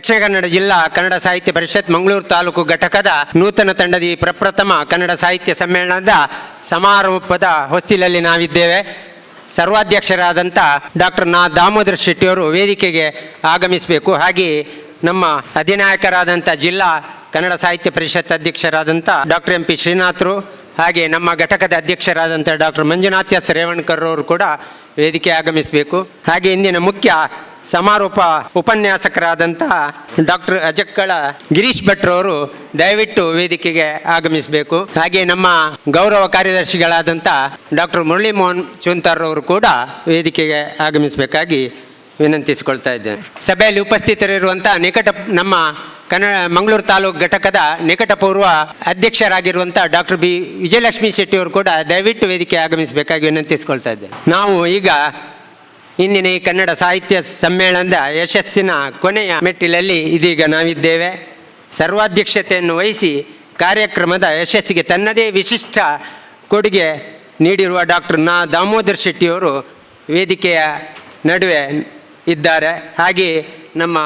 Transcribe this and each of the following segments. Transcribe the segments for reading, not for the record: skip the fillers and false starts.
ದಕ್ಷಿಣ ಕನ್ನಡ ಜಿಲ್ಲಾ ಕನ್ನಡ ಸಾಹಿತ್ಯ ಪರಿಷತ್ ಮಂಗಳೂರು ತಾಲೂಕು ಘಟಕದ ನೂತನ ತಂಡದ ಈ ಪ್ರಪ್ರಥಮ ಕನ್ನಡ ಸಾಹಿತ್ಯ ಸಮ್ಮೇಳನದ ಸಮಾರೋಪದ ಹೊಸ್ತಿಲಲ್ಲಿ ನಾವಿದ್ದೇವೆ. ಸರ್ವಾಧ್ಯಕ್ಷರಾದಂಥ ಡಾಕ್ಟರ್ ದಾಮೋದರ ಶೆಟ್ಟಿಯವರು ವೇದಿಕೆಗೆ ಆಗಮಿಸಬೇಕು. ಹಾಗೆಯೇ ನಮ್ಮ ಅಧಿನಾಯಕರಾದಂಥ ಜಿಲ್ಲಾ ಕನ್ನಡ ಸಾಹಿತ್ಯ ಪರಿಷತ್ ಅಧ್ಯಕ್ಷರಾದಂಥ ಡಾಕ್ಟರ್ MP ಶ್ರೀನಾಥ್ರು, ಹಾಗೆ ನಮ್ಮ ಘಟಕದ ಅಧ್ಯಕ್ಷರಾದಂಥ ಡಾಕ್ಟರ್ ಮಂಜುನಾಥ್ ಎಸ್ ರೇವಣ್ಕರ್ ಅವರು ಕೂಡ ವೇದಿಕೆ ಆಗಮಿಸಬೇಕು. ಹಾಗೆ ಇಂದಿನ ಮುಖ್ಯ ಸಮಾರೋಪ ಉಪನ್ಯಾಸಕರಾದಂಥ ಡಾಕ್ಟರ್ ಅಜಕ್ಕಳ ಗಿರೀಶ್ ಭಟ್ರವರು ದಯವಿಟ್ಟು ವೇದಿಕೆಗೆ ಆಗಮಿಸಬೇಕು. ಹಾಗೆ ನಮ್ಮ ಗೌರವ ಕಾರ್ಯದರ್ಶಿಗಳಾದಂಥ ಡಾಕ್ಟರ್ ಮುರಳಿ ಮೋಹನ್ ಚೂಂತಾರ್ ಅವರು ಕೂಡ ವೇದಿಕೆಗೆ ಆಗಮಿಸಬೇಕಾಗಿ ವಿನಂತಿಸಿಕೊಳ್ತಾ ಇದ್ದೇನೆ. ಸಭೆಯಲ್ಲಿ ಉಪಸ್ಥಿತರಿರುವಂಥ ನಮ್ಮ ಮಂಗಳೂರು ತಾಲೂಕು ಘಟಕದ ನಿಕಟಪೂರ್ವ ಅಧ್ಯಕ್ಷರಾಗಿರುವಂಥ ಡಾಕ್ಟರ್ B ವಿಜಯಲಕ್ಷ್ಮಿ ಶೆಟ್ಟಿಯವರು ಕೂಡ ದಯವಿಟ್ಟು ವೇದಿಕೆ ಆಗಮಿಸಬೇಕಾಗಿ ವಿನಂತಿಸಿಕೊಳ್ತಾ ಇದ್ದೇನೆ. ನಾವು ಈಗ ಇಂದಿನ ಈ ಕನ್ನಡ ಸಾಹಿತ್ಯ ಸಮ್ಮೇಳನದ ಯಶಸ್ಸಿನ ಕೊನೆಯ ಮೆಟ್ಟಿಲಲ್ಲಿ ಇದೀಗ ನಾವಿದ್ದೇವೆ. ಸರ್ವಾಧ್ಯಕ್ಷತೆಯನ್ನು ವಹಿಸಿ ಕಾರ್ಯಕ್ರಮದ ಯಶಸ್ಸಿಗೆ ತನ್ನದೇ ವಿಶಿಷ್ಟ ಕೊಡುಗೆ ನೀಡಿರುವ ಡಾಕ್ಟರ್ ದಾಮೋದರ ಶೆಟ್ಟಿಯವರು ವೇದಿಕೆಯ ನಡುವೆ ಇದ್ದಾರೆ. ಹಾಗೆಯೇ ನಮ್ಮ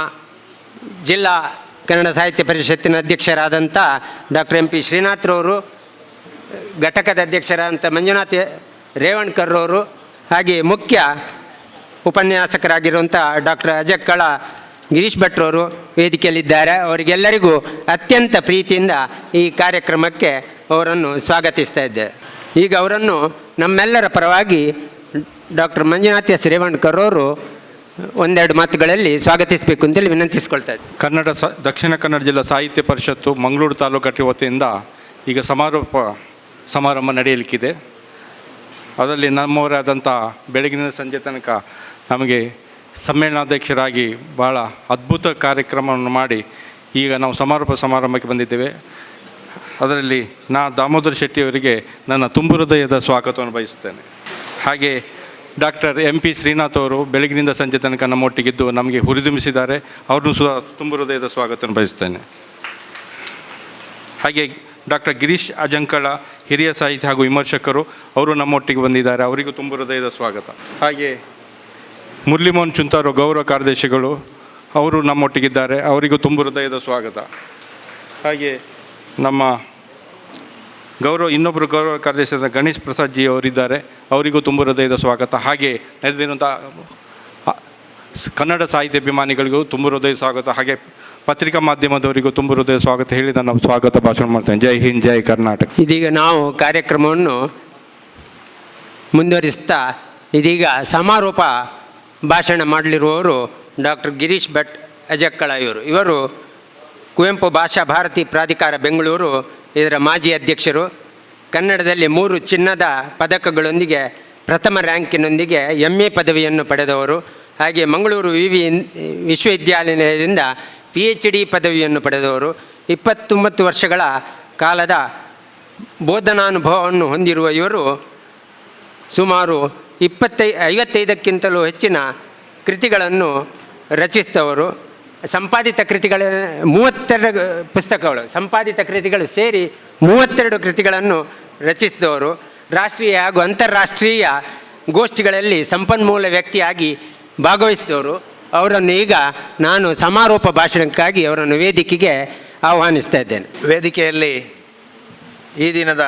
ಜಿಲ್ಲಾ ಕನ್ನಡ ಸಾಹಿತ್ಯ ಪರಿಷತ್ತಿನ ಅಧ್ಯಕ್ಷರಾದಂಥ ಡಾಕ್ಟರ್ MP ಶ್ರೀನಾಥ್ರವರು, ಘಟಕದ ಅಧ್ಯಕ್ಷರಾದಂಥ ಮಂಜುನಾಥ್ ರೇವಣ್ಕರ್ ಅವರು, ಹಾಗೆ ಮುಖ್ಯ ಉಪನ್ಯಾಸಕರಾಗಿರುವಂಥ ಡಾಕ್ಟರ್ ಅಜಕ್ಕಳ ಗಿರೀಶ್ ಭಟ್ರವರು ವೇದಿಕೆಯಲ್ಲಿದ್ದಾರೆ. ಅವರಿಗೆಲ್ಲರಿಗೂ ಅತ್ಯಂತ ಪ್ರೀತಿಯಿಂದ ಈ ಕಾರ್ಯಕ್ರಮಕ್ಕೆ ಅವರನ್ನು ಸ್ವಾಗತಿಸ್ತಾ ಇದ್ದೇವೆ. ಈಗ ಅವರನ್ನು ನಮ್ಮೆಲ್ಲರ ಪರವಾಗಿ ಡಾಕ್ಟರ್ ಮಂಜುನಾಥ್ ಎಸ್ ರೇವಣ್ಕರ್ ಅವರು ಒಂದೆರಡು ಮಾತುಗಳಲ್ಲಿ ಸ್ವಾಗತಿಸಬೇಕು ಅಂತೇಳಿ ವಿನಂತಿಸ್ಕೊಳ್ತಾ ಇದ್ದೆ. ದಕ್ಷಿಣ ಕನ್ನಡ ಜಿಲ್ಲಾ ಸಾಹಿತ್ಯ ಪರಿಷತ್ತು ಮಂಗಳೂರು ತಾಲೂಕು ಘಟಕ ವತಿಯಿಂದ ಈಗ ಸಮಾರಂಭ ನಡೆಯಲಿಕ್ಕಿದೆ. ಅದರಲ್ಲಿ ನಮ್ಮವರಾದಂಥ ಬೆಳಗಿನ ಸಂಜೆ ತನಕ ನಮಗೆ ಸಮ್ಮೇಳನಾಧ್ಯಕ್ಷರಾಗಿ ಭಾಳ ಅದ್ಭುತ ಕಾರ್ಯಕ್ರಮವನ್ನು ಮಾಡಿ ಈಗ ನಾವು ಸಮಾರಂಭಕ್ಕೆ ಬಂದಿದ್ದೇವೆ. ಅದರಲ್ಲಿ ದಾಮೋದರ ಶೆಟ್ಟಿಯವರಿಗೆ ನನ್ನ ತುಂಬು ಹೃದಯದ ಸ್ವಾಗತವನ್ನು ಬಯಸುತ್ತೇನೆ. ಹಾಗೆ ಡಾಕ್ಟರ್ MP ಶ್ರೀನಾಥ್ ಅವರು ಬೆಳಗಿನಿಂದ ಸಂಜೆ ತನಕ ನಮ್ಮೊಟ್ಟಿಗಿದ್ದು ನಮಗೆ ಹುರಿದುಂಬಿಸಿದ್ದಾರೆ. ಅವ್ರನ್ನೂ ಸಹ ತುಂಬು ಹೃದಯದ ಸ್ವಾಗತವನ್ನು ಬಯಸ್ತೇನೆ. ಹಾಗೆ ಡಾಕ್ಟರ್ ಗಿರೀಶ್ ಅಜಂಕಳ ಹಿರಿಯ ಸಾಹಿತ್ಯ ಹಾಗೂ ವಿಮರ್ಶಕರು, ಅವರು ನಮ್ಮೊಟ್ಟಿಗೆ ಬಂದಿದ್ದಾರೆ. ಅವರಿಗೂ ತುಂಬು ಹೃದಯದ ಸ್ವಾಗತ. ಹಾಗೆ ಮುರಳಿ ಮೋಹನ್ ಚೂಂತಾರ್ ಗೌರವ ಕಾರ್ಯದರ್ಶಿಗಳು, ಅವರು ನಮ್ಮೊಟ್ಟಿಗಿದ್ದಾರೆ. ಅವರಿಗೂ ತುಂಬು ಹೃದಯದ ಸ್ವಾಗತ. ಹಾಗೆ ನಮ್ಮ ಇನ್ನೊಬ್ಬರು ಗೌರವ ಕಾರ್ಯದರ್ಶಿಯಾದ ಗಣೇಶ್ ಪ್ರಸಾದ್ ಜಿ ಅವರಿದ್ದಾರೆ. ಅವರಿಗೂ ತುಂಬ ಹೃದಯದ ಸ್ವಾಗತ. ಹಾಗೆ ನಡೆದಿರುವಂಥ ಕನ್ನಡ ಸಾಹಿತ್ಯಾಭಿಮಾನಿಗಳಿಗೂ ತುಂಬ ಹೃದಯ ಸ್ವಾಗತ. ಹಾಗೆ ಪತ್ರಿಕಾ ಮಾಧ್ಯಮದವರಿಗೂ ತುಂಬ ಹೃದಯ ಸ್ವಾಗತ ಹೇಳಿ ನಾನು ಸ್ವಾಗತ ಭಾಷಣ ಮಾಡ್ತೇನೆ. ಜೈ ಹಿಂದ್, ಜೈ ಕರ್ನಾಟಕ. ಇದೀಗ ನಾವು ಕಾರ್ಯಕ್ರಮವನ್ನು ಮುಂದುವರಿಸ್ತಾ ಇದೀಗ ಸಮಾರೋಪ ಭಾಷಣ ಮಾಡಲಿರುವವರು ಡಾಕ್ಟರ್ ಗಿರೀಶ್ ಭಟ್ ಅಜಕ್ಕಳ ಇವರು ಕುವೆಂಪು ಭಾಷಾ ಭಾರತಿ ಪ್ರಾಧಿಕಾರ ಬೆಂಗಳೂರು ಇದರ ಮಾಜಿ ಅಧ್ಯಕ್ಷರು. ಕನ್ನಡದಲ್ಲಿ 3 ಚಿನ್ನದ ಪದಕಗಳೊಂದಿಗೆ ಪ್ರಥಮ ರ್ಯಾಂಕಿನೊಂದಿಗೆ MA ಪದವಿಯನ್ನು ಪಡೆದವರು. ಹಾಗೆ ಮಂಗಳೂರು ವಿಶ್ವವಿದ್ಯಾಲಯದಿಂದ PhD ಪದವಿಯನ್ನು ಪಡೆದವರು. 29 ವರ್ಷಗಳ ಕಾಲದ ಬೋಧನಾನುಭವವನ್ನು ಹೊಂದಿರುವ ಇವರು ಸುಮಾರು 55ಕ್ಕಿಂತಲೂ ಹೆಚ್ಚಿನ ಕೃತಿಗಳನ್ನು ರಚಿಸಿದವರು. ಸಂಪಾದಿತ ಕೃತಿಗಳ 32 ಪುಸ್ತಕಗಳು, ಸಂಪಾದಿತ ಕೃತಿಗಳು ಸೇರಿ 32 ಕೃತಿಗಳನ್ನು ರಚಿಸಿದವರು. ರಾಷ್ಟ್ರೀಯ ಹಾಗೂ ಅಂತಾರಾಷ್ಟ್ರೀಯ ಗೋಷ್ಠಿಗಳಲ್ಲಿ ಸಂಪನ್ಮೂಲ ವ್ಯಕ್ತಿಯಾಗಿ ಭಾಗವಹಿಸಿದವರು. ಅವರನ್ನು ಈಗ ನಾನು ಸಮಾರೋಪ ಭಾಷಣಕ್ಕಾಗಿ ಅವರನ್ನು ವೇದಿಕೆಗೆ ಆಹ್ವಾನಿಸ್ತಾ ಇದ್ದೇನೆ. ವೇದಿಕೆಯಲ್ಲಿ ಈ ದಿನದ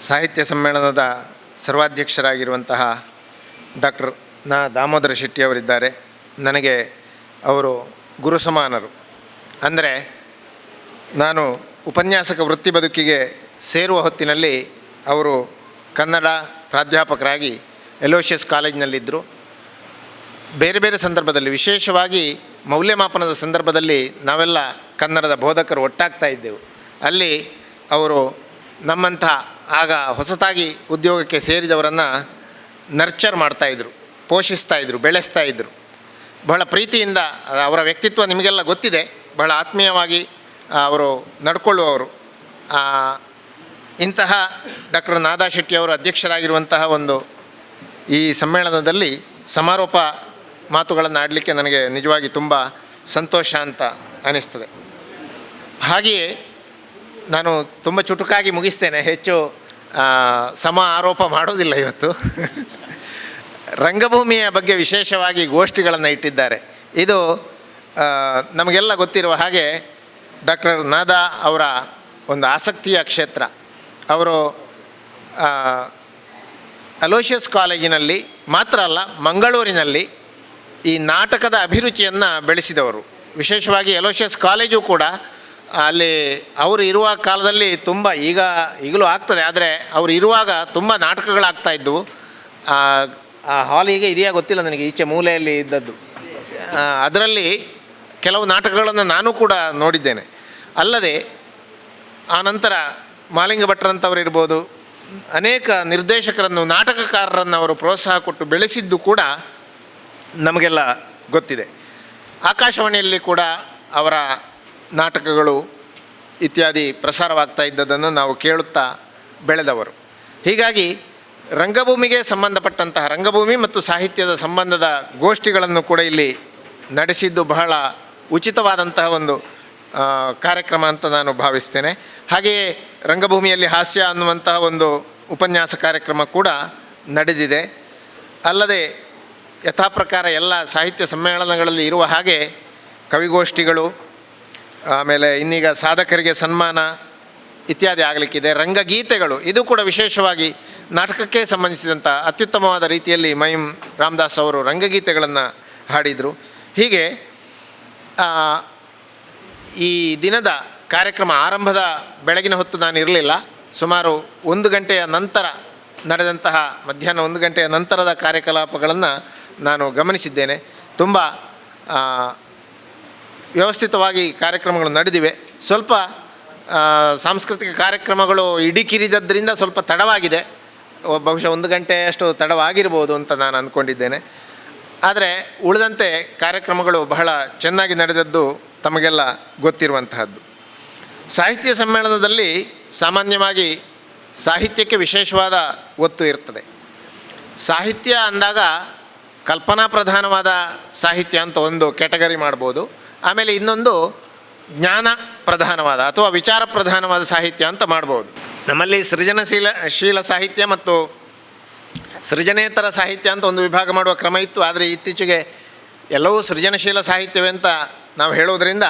ಸಾಹಿತ್ಯ ಸಮ್ಮೇಳನದ ಸರ್ವಾಧ್ಯಕ್ಷರಾಗಿರುವಂತಹ ಡಾಕ್ಟರ್ ದಾಮೋದರ ಶೆಟ್ಟಿಯವರಿದ್ದಾರೆ. ನನಗೆ ಅವರು ಗುರು ಸಮಾನರು. ಅಂದರೆ ನಾನು ಉಪನ್ಯಾಸಕ ವೃತ್ತಿ ಬದುಕಿಗೆ ಸೇರುವ ಹೊತ್ತಿನಲ್ಲಿ ಅವರು ಕನ್ನಡ ಪ್ರಾಧ್ಯಾಪಕರಾಗಿ ಎಲೋಷಿಯಸ್ ಕಾಲೇಜಿನಲ್ಲಿದ್ದರು. ಬೇರೆ ಬೇರೆ ಸಂದರ್ಭದಲ್ಲಿ, ವಿಶೇಷವಾಗಿ ಮೌಲ್ಯಮಾಪನದ ಸಂದರ್ಭದಲ್ಲಿ ನಾವೆಲ್ಲ ಕನ್ನಡದ ಬೋಧಕರು ಒಟ್ಟಾಗ್ತಾ ಇದ್ದೆವು. ಅಲ್ಲಿ ಅವರು ನಮ್ಮಂಥ ಆಗ ಹೊಸತಾಗಿ ಉದ್ಯೋಗಕ್ಕೆ ಸೇರಿದವರನ್ನು ನರ್ಚರ್ ಮಾಡ್ತಾಯಿದ್ರು, ಪೋಷಿಸ್ತಾಯಿದ್ರು, ಬೆಳೆಸ್ತಾಯಿದ್ರು. ಬಹಳ ಪ್ರೀತಿಯಿಂದ, ಅವರ ವ್ಯಕ್ತಿತ್ವ ನಿಮಗೆಲ್ಲ ಗೊತ್ತಿದೆ, ಬಹಳ ಆತ್ಮೀಯವಾಗಿ ಅವರು ನಡ್ಕೊಳ್ಳುವವರು. ಇಂತಹ ಡಾಕ್ಟರ್ ನಾದಾ ಶೆಟ್ಟಿಯವರು ಅಧ್ಯಕ್ಷರಾಗಿರುವಂತಹ ಒಂದು ಈ ಸಮ್ಮೇಳನದಲ್ಲಿ ಸಮಾರೋಪ ಮಾತುಗಳನ್ನು ಆಡಲಿಕ್ಕೆ ನನಗೆ ನಿಜವಾಗಿ ತುಂಬ ಸಂತೋಷ ಅಂತ ಅನ್ನಿಸ್ತದೆ. ಹಾಗೆಯೇ ನಾನು ತುಂಬ ಚುಟುಕಾಗಿ ಮುಗಿಸ್ತೇನೆ, ಹೆಚ್ಚು ಆರೋಪ ಮಾಡೋದಿಲ್ಲ ಇವತ್ತು. ರಂಗಭೂಮಿಯ ಬಗ್ಗೆ ವಿಶೇಷವಾಗಿ ಗೋಷ್ಠಿಗಳನ್ನು ಇಟ್ಟಿದ್ದಾರೆ. ಇದು ನಮಗೆಲ್ಲ ಗೊತ್ತಿರುವ ಹಾಗೆ ಡಾಕ್ಟರ್ ನಾದಾ ಅವರ ಒಂದು ಆಸಕ್ತಿಯ ಕ್ಷೇತ್ರ. ಅವರು ಅಲೋಷಿಯಸ್ ಕಾಲೇಜಿನಲ್ಲಿ ಮಾತ್ರ ಅಲ್ಲ, ಮಂಗಳೂರಿನಲ್ಲಿ ಈ ನಾಟಕದ ಅಭಿರುಚಿಯನ್ನು ಬೆಳೆಸಿದವರು. ವಿಶೇಷವಾಗಿ ಅಲೋಷಿಯಸ್ ಕಾಲೇಜು ಕೂಡ ಅಲ್ಲಿ ಅವರು ಇರುವ ಕಾಲದಲ್ಲಿ ತುಂಬ ಈಗಲೂ ಆಗ್ತದೆ, ಆದರೆ ಅವರು ಇರುವಾಗ ತುಂಬ ನಾಟಕಗಳಾಗ್ತಾಯಿದ್ದವು. ಆ ಹಾಲ್ ಈಗ ಇದೆಯಾ ಗೊತ್ತಿಲ್ಲ ನನಗೆ, ಈಚೆ ಮೂಲೆಯಲ್ಲಿ ಇದ್ದದ್ದು. ಅದರಲ್ಲಿ ಕೆಲವು ನಾಟಕಗಳನ್ನು ನಾನು ಕೂಡ ನೋಡಿದ್ದೇನೆ. ಅಲ್ಲದೆ ಆನಂತರ ಮಾಲಿಂಗ ಭಟ್ರಂಥವ್ರು ಇರ್ಬೋದು, ಅನೇಕ ನಿರ್ದೇಶಕರನ್ನು, ನಾಟಕಕಾರರನ್ನು ಅವರು ಪ್ರೋತ್ಸಾಹ ಕೊಟ್ಟು ಬೆಳೆಸಿದ್ದು ಕೂಡ ನಮಗೆಲ್ಲ ಗೊತ್ತಿದೆ. ಆಕಾಶವಾಣಿಯಲ್ಲಿ ಕೂಡ ಅವರ ನಾಟಕಗಳು ಇತ್ಯಾದಿ ಪ್ರಸಾರವಾಗ್ತಾ ಇದ್ದದನ್ನು ನಾವು ಕೇಳುತ್ತಾ ಬೆಳೆದವರು. ಹೀಗಾಗಿ ರಂಗಭೂಮಿಗೆ ಸಂಬಂಧಪಟ್ಟಂತಹ ರಂಗಭೂಮಿ ಮತ್ತು ಸಾಹಿತ್ಯದ ಸಂಬಂಧದ ಗೋಷ್ಠಿಗಳನ್ನು ಕೂಡ ಇಲ್ಲಿ ನಡೆಸಿದ್ದು ಬಹಳ ಉಚಿತವಾದಂತಹ ಒಂದು ಕಾರ್ಯಕ್ರಮ ಅಂತ ನಾನು ಭಾವಿಸ್ತೇನೆ. ಹಾಗೆಯೇ ರಂಗಭೂಮಿಯಲ್ಲಿ ಹಾಸ್ಯ ಅನ್ನುವಂತಹ ಒಂದು ಉಪನ್ಯಾಸ ಕಾರ್ಯಕ್ರಮ ಕೂಡ ನಡೆದಿದೆ. ಅಲ್ಲದೆ ಯಥಾಪ್ರಕಾರ ಎಲ್ಲ ಸಾಹಿತ್ಯ ಸಮ್ಮೇಳನಗಳಲ್ಲಿ ಇರುವ ಹಾಗೆ ಕವಿಗೋಷ್ಠಿಗಳು, ಆಮೇಲೆ ಇನ್ನೀಗ ಸಾಧಕರಿಗೆ ಸನ್ಮಾನ ಇತ್ಯಾದಿ ಆಗಲಿಕ್ಕಿದೆ. ರಂಗಗೀತೆಗಳು, ಇದು ಕೂಡ ವಿಶೇಷವಾಗಿ ನಾಟಕಕ್ಕೆ ಸಂಬಂಧಿಸಿದಂಥ ಅತ್ಯುತ್ತಮವಾದ ರೀತಿಯಲ್ಲಿ ಮೈಮ್ ರಾಮದಾಸ್ ಅವರು ರಂಗಗೀತೆಗಳನ್ನು ಹಾಡಿದರು. ಹೀಗೆ ಈ ದಿನದ ಕಾರ್ಯಕ್ರಮ ಆರಂಭದ ಬೆಳಗಿನ ಹೊತ್ತು ನಾನು ಇರಲಿಲ್ಲ. ಸುಮಾರು 1 ಗಂಟೆಯ ನಂತರ ನಡೆದಂತಹ ಮಧ್ಯಾಹ್ನ 1 ಗಂಟೆಯ ನಂತರದ ಕಾರ್ಯಕಲಾಪಗಳನ್ನು ನಾನು ಗಮನಿಸಿದ್ದೇನೆ. ತುಂಬ ವ್ಯವಸ್ಥಿತವಾಗಿ ಕಾರ್ಯಕ್ರಮಗಳು ನಡೆದಿವೆ. ಸ್ವಲ್ಪ ಸಾಂಸ್ಕೃತಿಕ ಕಾರ್ಯಕ್ರಮಗಳು ಇಡಿಕಿರಿದದ್ದರಿಂದ ಸ್ವಲ್ಪ ತಡವಾಗಿದೆ, ಬಹುಶಃ 1 ಗಂಟೆಯಷ್ಟು ತಡವಾಗಿರ್ಬೋದು ಅಂತ ನಾನು ಅಂದ್ಕೊಂಡಿದ್ದೇನೆ. ಆದರೆ ಉಳಿದಂತೆ ಕಾರ್ಯಕ್ರಮಗಳು ಬಹಳ ಚೆನ್ನಾಗಿ ನಡೆದದ್ದು ತಮಗೆಲ್ಲ ಗೊತ್ತಿರುವಂತಹದ್ದು. ಸಾಹಿತ್ಯ ಸಮ್ಮೇಳನದಲ್ಲಿ ಸಾಮಾನ್ಯವಾಗಿ ಸಾಹಿತ್ಯಕ್ಕೆ ವಿಶೇಷವಾದ ಒತ್ತು ಇರ್ತದೆ. ಸಾಹಿತ್ಯ ಅಂದಾಗ ಕಲ್ಪನಾ ಪ್ರಧಾನವಾದ ಸಾಹಿತ್ಯ ಅಂತ ಒಂದು ಕ್ಯಾಟಗರಿ ಮಾಡ್ಬೋದು. ಆಮೇಲೆ ಇನ್ನೊಂದು ಜ್ಞಾನ ಪ್ರಧಾನವಾದ ಅಥವಾ ವಿಚಾರ ಪ್ರಧಾನವಾದ ಸಾಹಿತ್ಯ ಅಂತ ಮಾಡ್ಬೋದು. ನಮ್ಮಲ್ಲಿ ಸೃಜನಶೀಲ ಸಾಹಿತ್ಯ ಮತ್ತು ಸೃಜನೇತರ ಸಾಹಿತ್ಯ ಅಂತ ಒಂದು ವಿಭಾಗ ಮಾಡುವ ಕ್ರಮ ಇತ್ತು. ಆದರೆ ಇತ್ತೀಚೆಗೆ ಎಲ್ಲವೂ ಸೃಜನಶೀಲ ಸಾಹಿತ್ಯವೇ ಅಂತ ನಾವು ಹೇಳೋದರಿಂದ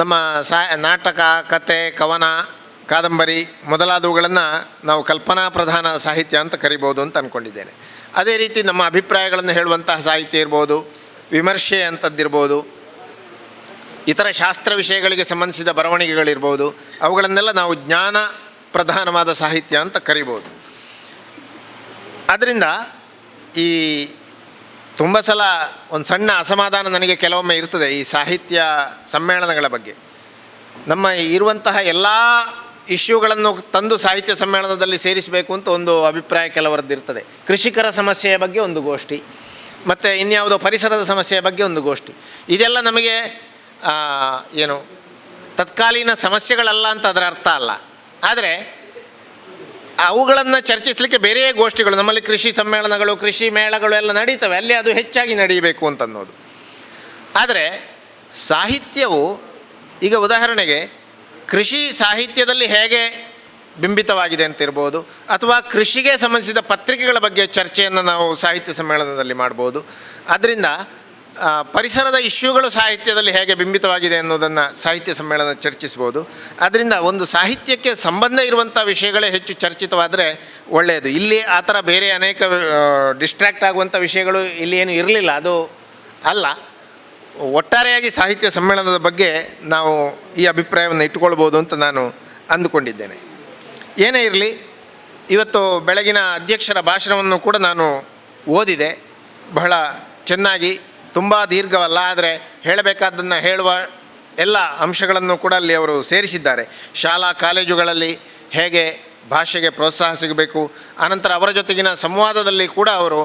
ನಮ್ಮ ನಾಟಕ, ಕತೆ, ಕವನ, ಕಾದಂಬರಿ ಮೊದಲಾದವುಗಳನ್ನು ನಾವು ಕಲ್ಪನಾ ಪ್ರಧಾನ ಸಾಹಿತ್ಯ ಅಂತ ಕರಿಬೋದು ಅಂತ ಅಂದ್ಕೊಂಡಿದ್ದೇನೆ. ಅದೇ ರೀತಿ ನಮ್ಮ ಅಭಿಪ್ರಾಯಗಳನ್ನು ಹೇಳುವಂತಹ ಸಾಹಿತ್ಯ ಇರ್ಬೋದು, ವಿಮರ್ಶೆ ಅಂಥದ್ದಿರ್ಬೋದು, ಇತರ ಶಾಸ್ತ್ರ ವಿಷಯಗಳಿಗೆ ಸಂಬಂಧಿಸಿದ ಬರವಣಿಗೆಗಳಿರ್ಬೋದು, ಅವುಗಳನ್ನೆಲ್ಲ ನಾವು ಜ್ಞಾನ ಪ್ರಧಾನವಾದ ಸಾಹಿತ್ಯ ಅಂತ ಕರಿಬೋದು. ಆದ್ದರಿಂದ ಈ ತುಂಬ ಸಲ ಒಂದು ಸಣ್ಣ ಅಸಮಾಧಾನ ನನಗೆ ಕೆಲವೊಮ್ಮೆ ಇರ್ತದೆ ಈ ಸಾಹಿತ್ಯ ಸಮ್ಮೇಳನಗಳ ಬಗ್ಗೆ. ನಮ್ಮ ಇರುವಂತಹ ಎಲ್ಲ ಇಶ್ಯೂಗಳನ್ನು ತಂದು ಸಾಹಿತ್ಯ ಸಮ್ಮೇಳನದಲ್ಲಿ ಸೇರಿಸಬೇಕು ಅಂತ ಒಂದು ಅಭಿಪ್ರಾಯ ಕೆಲವರದ್ದು ಇರ್ತದೆ. ಕೃಷಿಕರ ಸಮಸ್ಯೆಯ ಬಗ್ಗೆ ಒಂದು ಗೋಷ್ಠಿ, ಮತ್ತು ಇನ್ಯಾವುದೋ ಪರಿಸರದ ಸಮಸ್ಯೆಯ ಬಗ್ಗೆ ಒಂದು ಗೋಷ್ಠಿ. ಇದೆಲ್ಲ ನಮಗೆ ಏನು ತತ್ಕಾಲೀನ ಸಮಸ್ಯೆಗಳಲ್ಲ ಅಂತ ಅದರ ಅರ್ಥ ಅಲ್ಲ. ಆದರೆ ಅವುಗಳನ್ನು ಚರ್ಚಿಸಲಿಕ್ಕೆ ಬೇರೆಯೇ ಗೋಷ್ಠಿಗಳು, ನಮ್ಮಲ್ಲಿ ಕೃಷಿ ಸಮ್ಮೇಳನಗಳು, ಕೃಷಿ ಮೇಳಗಳು ಎಲ್ಲ ನಡೀತವೆ, ಅಲ್ಲಿ ಅದು ಹೆಚ್ಚಾಗಿ ನಡೀಬೇಕು ಅಂತನ್ನೋದು. ಆದರೆ ಸಾಹಿತ್ಯವು ಈಗ ಉದಾಹರಣೆಗೆ ಕೃಷಿ ಸಾಹಿತ್ಯದಲ್ಲಿ ಹೇಗೆ ಬಿಂಬಿತವಾಗಿದೆ ಅಂತಿರ್ಬೋದು, ಅಥವಾ ಕೃಷಿಗೆ ಸಂಬಂಧಿಸಿದ ಪತ್ರಿಕೆಗಳ ಬಗ್ಗೆ ಚರ್ಚೆಯನ್ನು ನಾವು ಸಾಹಿತ್ಯ ಸಮ್ಮೇಳನದಲ್ಲಿ ಮಾಡ್ಬೋದು. ಆದ್ದರಿಂದ ಪರಿಸರದ ಇಶ್ಯೂಗಳು ಸಾಹಿತ್ಯದಲ್ಲಿ ಹೇಗೆ ಬಿಂಬಿತವಾಗಿದೆ ಅನ್ನೋದನ್ನು ಸಾಹಿತ್ಯ ಸಮ್ಮೇಳನ ಚರ್ಚಿಸ್ಬೋದು. ಆದ್ದರಿಂದ ಒಂದು ಸಾಹಿತ್ಯಕ್ಕೆ ಸಂಬಂಧ ಇರುವಂಥ ವಿಷಯಗಳೇ ಹೆಚ್ಚು ಚರ್ಚಿತವಾದರೆ ಒಳ್ಳೆಯದು. ಇಲ್ಲಿ ಆ ಥರ ಬೇರೆ ಅನೇಕ ಡಿಸ್ಟ್ರ್ಯಾಕ್ಟ್ ಆಗುವಂಥ ವಿಷಯಗಳು ಇಲ್ಲಿ ಏನು ಇರಲಿಲ್ಲ, ಅದು ಅಲ್ಲ. ಒಟ್ಟಾರೆಯಾಗಿ ಸಾಹಿತ್ಯ ಸಮ್ಮೇಳನದ ಬಗ್ಗೆ ನಾವು ಈ ಅಭಿಪ್ರಾಯವನ್ನು ಇಟ್ಟುಕೊಳ್ಬೋದು ಅಂತ ನಾನು ಅಂದುಕೊಂಡಿದ್ದೇನೆ. ಏನೇ ಇರಲಿ, ಇವತ್ತು ಬೆಳಗಿನ ಅಧ್ಯಕ್ಷರ ಭಾಷಣವನ್ನು ಕೂಡ ನಾನು ಓದಿದೆ. ಬಹಳ ಚೆನ್ನಾಗಿ, ತುಂಬ ದೀರ್ಘವಲ್ಲ, ಆದರೆ ಹೇಳಬೇಕಾದ್ದನ್ನು ಹೇಳುವ ಎಲ್ಲ ಅಂಶಗಳನ್ನು ಕೂಡ ಅಲ್ಲಿ ಅವರು ಸೇರಿಸಿದ್ದಾರೆ. ಶಾಲಾ ಕಾಲೇಜುಗಳಲ್ಲಿ ಹೇಗೆ ಭಾಷೆಗೆ ಪ್ರೋತ್ಸಾಹ ಸಿಗಬೇಕು, ಆನಂತರ ಅವರ ಜೊತೆಗಿನ ಸಂವಾದದಲ್ಲಿ ಕೂಡ ಅವರು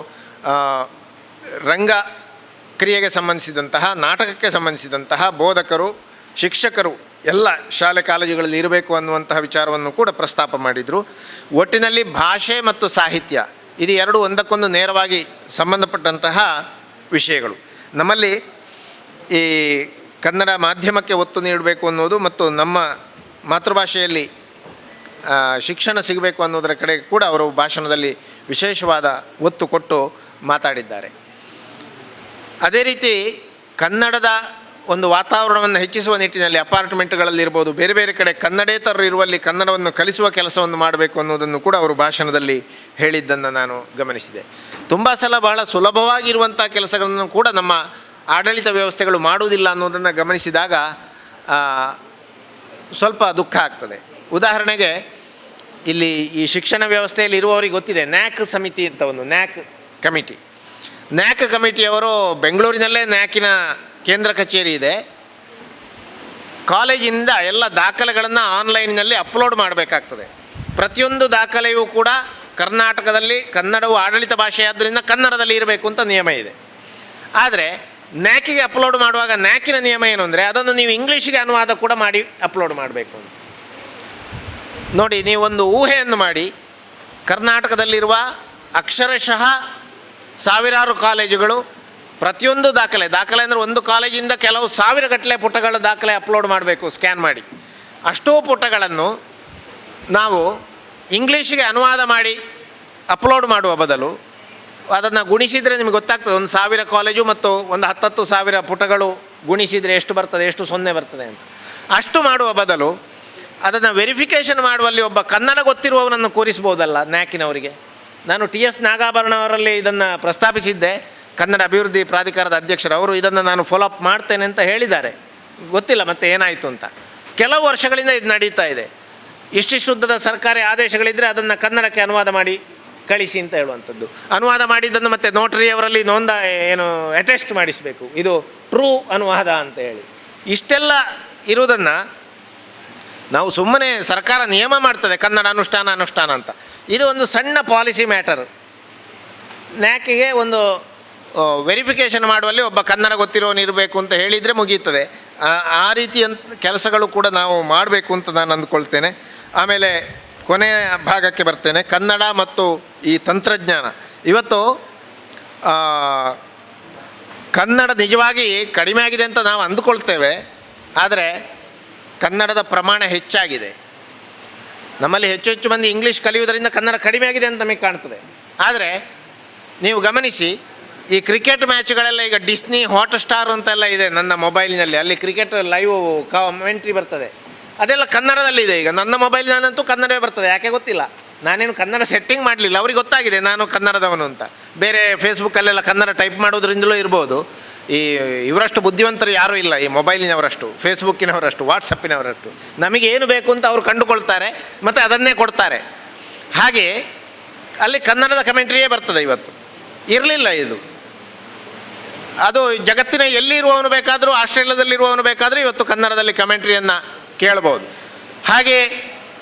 ರಂಗ ಕ್ರಿಯೆಗೆ ಸಂಬಂಧಿಸಿದಂತಹ, ನಾಟಕಕ್ಕೆ ಸಂಬಂಧಿಸಿದಂತಹ ಬೋಧಕರು, ಶಿಕ್ಷಕರು ಎಲ್ಲ ಶಾಲೆ ಕಾಲೇಜುಗಳಲ್ಲಿ ಇರಬೇಕು ಅನ್ನುವಂತಹ ವಿಚಾರವನ್ನು ಕೂಡ ಪ್ರಸ್ತಾಪ ಮಾಡಿದರು. ಒಟ್ಟಿನಲ್ಲಿ ಭಾಷೆ ಮತ್ತು ಸಾಹಿತ್ಯ ಇದು ಎರಡು ಒಂದಕ್ಕೊಂದು ನೇರವಾಗಿ ಸಂಬಂಧಪಟ್ಟಂತಹ ವಿಷಯಗಳು. ನಮ್ಮಲ್ಲಿ ಈ ಕನ್ನಡ ಮಾಧ್ಯಮಕ್ಕೆ ಒತ್ತು ನೀಡಬೇಕು ಅನ್ನೋದು ಮತ್ತು ನಮ್ಮ ಮಾತೃಭಾಷೆಯಲ್ಲಿ ಶಿಕ್ಷಣ ಸಿಗಬೇಕು ಅನ್ನೋದರ ಕಡೆ ಕೂಡ ಅವರು ಭಾಷಣದಲ್ಲಿ ವಿಶೇಷವಾದ ಒತ್ತು ಕೊಟ್ಟು ಮಾತಾಡಿದ್ದಾರೆ. ಅದೇ ರೀತಿ ಕನ್ನಡದ ಒಂದು ವಾತಾವರಣವನ್ನು ಹೆಚ್ಚಿಸುವ ನಿಟ್ಟಿನಲ್ಲಿ ಅಪಾರ್ಟ್ಮೆಂಟ್ಗಳಲ್ಲಿರ್ಬೋದು, ಬೇರೆ ಬೇರೆ ಕಡೆ ಕನ್ನಡೇತರರು ಇರುವಲ್ಲಿ ಕನ್ನಡವನ್ನು ಕಲಿಸುವ ಕೆಲಸವನ್ನು ಮಾಡಬೇಕು ಅನ್ನೋದನ್ನು ಕೂಡ ಅವರು ಭಾಷಣದಲ್ಲಿ ಹೇಳಿದ್ದನ್ನು ನಾನು ಗಮನಿಸಿದೆ. ತುಂಬ ಸಲ ಬಹಳ ಸುಲಭವಾಗಿರುವಂಥ ಕೆಲಸಗಳನ್ನು ಕೂಡ ನಮ್ಮ ಆಡಳಿತ ವ್ಯವಸ್ಥೆಗಳು ಮಾಡುವುದಿಲ್ಲ ಅನ್ನೋದನ್ನು ಗಮನಿಸಿದಾಗ ಸ್ವಲ್ಪ ದುಃಖ ಆಗ್ತದೆ. ಉದಾಹರಣೆಗೆ ಇಲ್ಲಿ ಈ ಶಿಕ್ಷಣ ವ್ಯವಸ್ಥೆಯಲ್ಲಿ ಇರುವವರಿಗೆ ಗೊತ್ತಿದೆ, ನ್ಯಾಕ್ ಸಮಿತಿ ಅಂತ ಒಂದು ನ್ಯಾಕ್ ಕಮಿಟಿಯವರು ಬೆಂಗಳೂರಿನಲ್ಲೇ ನ್ಯಾಕಿನ ಕೇಂದ್ರ ಕಚೇರಿ ಇದೆ. ಕಾಲೇಜಿಂದ ಎಲ್ಲ ದಾಖಲೆಗಳನ್ನು ಆನ್ಲೈನ್ನಲ್ಲಿ ಅಪ್ಲೋಡ್ ಮಾಡಬೇಕಾಗ್ತದೆ. ಪ್ರತಿಯೊಂದು ದಾಖಲೆಯೂ ಕೂಡ ಕರ್ನಾಟಕದಲ್ಲಿ ಕನ್ನಡವು ಆಡಳಿತ ಭಾಷೆಯಾದ್ದರಿಂದ ಕನ್ನಡದಲ್ಲಿ ಇರಬೇಕು ಅಂತ ನಿಯಮ ಇದೆ. ಆದರೆ ನ್ಯಾಕಿಗೆ ಅಪ್ಲೋಡ್ ಮಾಡುವಾಗ ನ್ಯಾಕಿನ ನಿಯಮ ಏನು ಅಂದರೆ ಅದನ್ನು ನೀವು ಇಂಗ್ಲೀಷಿಗೆ ಅನುವಾದ ಕೂಡ ಮಾಡಿ ಅಪ್ಲೋಡ್ ಮಾಡಬೇಕು ಅಂತ. ನೋಡಿ, ನೀವೊಂದು ಊಹೆಯನ್ನು ಮಾಡಿ, ಕರ್ನಾಟಕದಲ್ಲಿರುವ ಅಕ್ಷರಶಃ ಸಾವಿರಾರು ಕಾಲೇಜುಗಳು ಪ್ರತಿಯೊಂದು ದಾಖಲೆ ಅಂದರೆ ಒಂದು ಕಾಲೇಜಿಂದ ಕೆಲವು ಸಾವಿರಗಟ್ಟಲೆ ಪುಟಗಳ ದಾಖಲೆ ಅಪ್ಲೋಡ್ ಮಾಡಬೇಕು ಸ್ಕ್ಯಾನ್ ಮಾಡಿ. ಅಷ್ಟೂ ಪುಟಗಳನ್ನು ನಾವು ಇಂಗ್ಲೀಷಿಗೆ ಅನುವಾದ ಮಾಡಿ ಅಪ್ಲೋಡ್ ಮಾಡುವ ಬದಲು ಅದನ್ನು ಗುಣಿಸಿದರೆ ನಿಮಗೆ ಗೊತ್ತಾಗ್ತದೆ, 1,000 ಕಾಲೇಜು ಮತ್ತು ಒಂದು 10,000 ಪುಟಗಳು ಗುಣಿಸಿದರೆ ಎಷ್ಟು ಬರ್ತದೆ, ಎಷ್ಟು ಸೊನ್ನೆ ಬರ್ತದೆ ಅಂತ. ಅಷ್ಟು ಮಾಡುವ ಬದಲು ಅದನ್ನು ವೆರಿಫಿಕೇಷನ್ ಮಾಡುವಲ್ಲಿ ಒಬ್ಬ ಕನ್ನಡ ಗೊತ್ತಿರುವವನನ್ನು ಕೂರಿಸ್ಬೋದಲ್ಲ ನ್ಯಾಕಿನವರಿಗೆ. ನಾನು TS ನಾಗಾಭರಣ ಅವರಲ್ಲಿ ಇದನ್ನು ಪ್ರಸ್ತಾಪಿಸಿದ್ದೆ, ಕನ್ನಡ ಅಭಿವೃದ್ಧಿ ಪ್ರಾಧಿಕಾರದ ಅಧ್ಯಕ್ಷರು. ಅವರು ಇದನ್ನು ನಾನು ಫಾಲೋಅಪ್ ಮಾಡ್ತೇನೆ ಅಂತ ಹೇಳಿದ್ದಾರೆ. ಗೊತ್ತಿಲ್ಲ ಮತ್ತೆ ಏನಾಯಿತು ಅಂತ. ಕೆಲವು ವರ್ಷಗಳಿಂದ ಇದು ನಡೀತಾ ಇದೆ. ಇಷ್ಟಿಷ್ಟುದ್ದದ ಸರ್ಕಾರಿ ಆದೇಶಗಳಿದ್ದರೆ ಅದನ್ನು ಕನ್ನಡಕ್ಕೆ ಅನುವಾದ ಮಾಡಿ ಕಳಿಸಿ ಅಂತ ಹೇಳುವಂಥದ್ದು. ಅನುವಾದ ಮಾಡಿದ್ದನ್ನು ಮತ್ತೆ ನೋಟರಿಯವರಲ್ಲಿ ಅಟೆಸ್ಟ್ ಮಾಡಿಸಬೇಕು, ಇದು ಟ್ರೂ ಅನುವಾದ ಅಂತ ಹೇಳಿ. ಇಷ್ಟೆಲ್ಲ ಇರುವುದನ್ನು ನಾವು ಸುಮ್ಮನೆ ಸರ್ಕಾರ ನಿಯಮ ಮಾಡ್ತದೆ ಕನ್ನಡ ಅನುಷ್ಠಾನ ಅಂತ. ಇದು ಒಂದು ಸಣ್ಣ ಪಾಲಿಸಿ ಮ್ಯಾಟರ್. ನ್ಯಾಕಿಗೆ ಒಂದು ವೆರಿಫಿಕೇಷನ್ ಮಾಡುವಲ್ಲಿ ಒಬ್ಬ ಕನ್ನಡ ಗೊತ್ತಿರೋನು ಇರಬೇಕು ಅಂತ ಹೇಳಿದರೆ ಮುಗಿಯುತ್ತದೆ. ಆ ರೀತಿಯ ಕೆಲಸಗಳು ಕೂಡ ನಾವು ಮಾಡಬೇಕು ಅಂತ ನಾನು ಅಂದ್ಕೊಳ್ತೇನೆ. ಆಮೇಲೆ ಕೊನೆಯ ಭಾಗಕ್ಕೆ ಬರ್ತೇನೆ, ಕನ್ನಡ ಮತ್ತು ಈ ತಂತ್ರಜ್ಞಾನ. ಇವತ್ತು ಕನ್ನಡ ನಿಜವಾಗಿ ಕಡಿಮೆ ಆಗಿದೆ ಅಂತ ನಾವು ಅಂದುಕೊಳ್ತೇವೆ, ಆದರೆ ಕನ್ನಡದ ಪ್ರಮಾಣ ಹೆಚ್ಚಾಗಿದೆ. ನಮ್ಮಲ್ಲಿ ಹೆಚ್ಚು ಮಂದಿ ಇಂಗ್ಲೀಷ್ ಕಲಿಯುವುದರಿಂದ ಕನ್ನಡ ಕಡಿಮೆ ಆಗಿದೆ ಅಂತ ನಮಗೆ ಕಾಣ್ತದೆ. ಆದರೆ ನೀವು ಗಮನಿಸಿ, ಈ ಕ್ರಿಕೆಟ್ ಮ್ಯಾಚ್ಗಳೆಲ್ಲ ಈಗ ಡಿಸ್ನಿ ಹಾಟ್ಸ್ಟಾರ್ ಅಂತೆಲ್ಲ ಇದೆ ನನ್ನ ಮೊಬೈಲಿನಲ್ಲಿ. ಅಲ್ಲಿ ಕ್ರಿಕೆಟ್ ಲೈವ್ ಕಾಮೆಂಟ್ರಿ ಬರ್ತದೆ, ಅದೆಲ್ಲ ಕನ್ನಡದಲ್ಲಿದೆ. ಈಗ ನನ್ನ ಮೊಬೈಲ್ನಲ್ಲಂತೂ ಕನ್ನಡವೇ ಬರ್ತದೆ. ಯಾಕೆ ಗೊತ್ತಿಲ್ಲ, ನಾನೇನು ಕನ್ನಡ ಸೆಟ್ಟಿಂಗ್ ಮಾಡಲಿಲ್ಲ, ಅವ್ರಿಗೆ ಗೊತ್ತಾಗಿದೆ ನಾನು ಕನ್ನಡದವನು ಅಂತ. ಬೇರೆ ಫೇಸ್ಬುಕ್ಕಲ್ಲೆಲ್ಲ ಕನ್ನಡ ಟೈಪ್ ಮಾಡೋದ್ರಿಂದಲೂ ಇರ್ಬೋದು. ಇವರಷ್ಟು ಬುದ್ಧಿವಂತರು ಯಾರೂ ಇಲ್ಲ, ಈ ಮೊಬೈಲಿನವರಷ್ಟು, ಫೇಸ್ಬುಕ್ಕಿನವರಷ್ಟು, ವಾಟ್ಸಪ್ಪಿನವರಷ್ಟು. ನಮಗೆ ಏನು ಬೇಕು ಅಂತ ಅವರು ಕಂಡುಕೊಳ್ತಾರೆ ಮತ್ತು ಅದನ್ನೇ ಕೊಡ್ತಾರೆ. ಹಾಗೆ ಅಲ್ಲಿ ಕನ್ನಡದ ಕಮೆಂಟ್ರಿಯೇ ಬರ್ತದೆ. ಇವತ್ತು ಇರಲಿಲ್ಲ ಇದು. ಅದು ಜಗತ್ತಿನ ಎಲ್ಲಿರುವವನು ಬೇಕಾದರೂ, ಆಸ್ಟ್ರೇಲಿಯಾದಲ್ಲಿರುವವನು ಬೇಕಾದರೂ ಇವತ್ತು ಕನ್ನಡದಲ್ಲಿ ಕಮೆಂಟ್ರಿಯನ್ನು ಕೇಳ್ಬೋದು. ಹಾಗೆ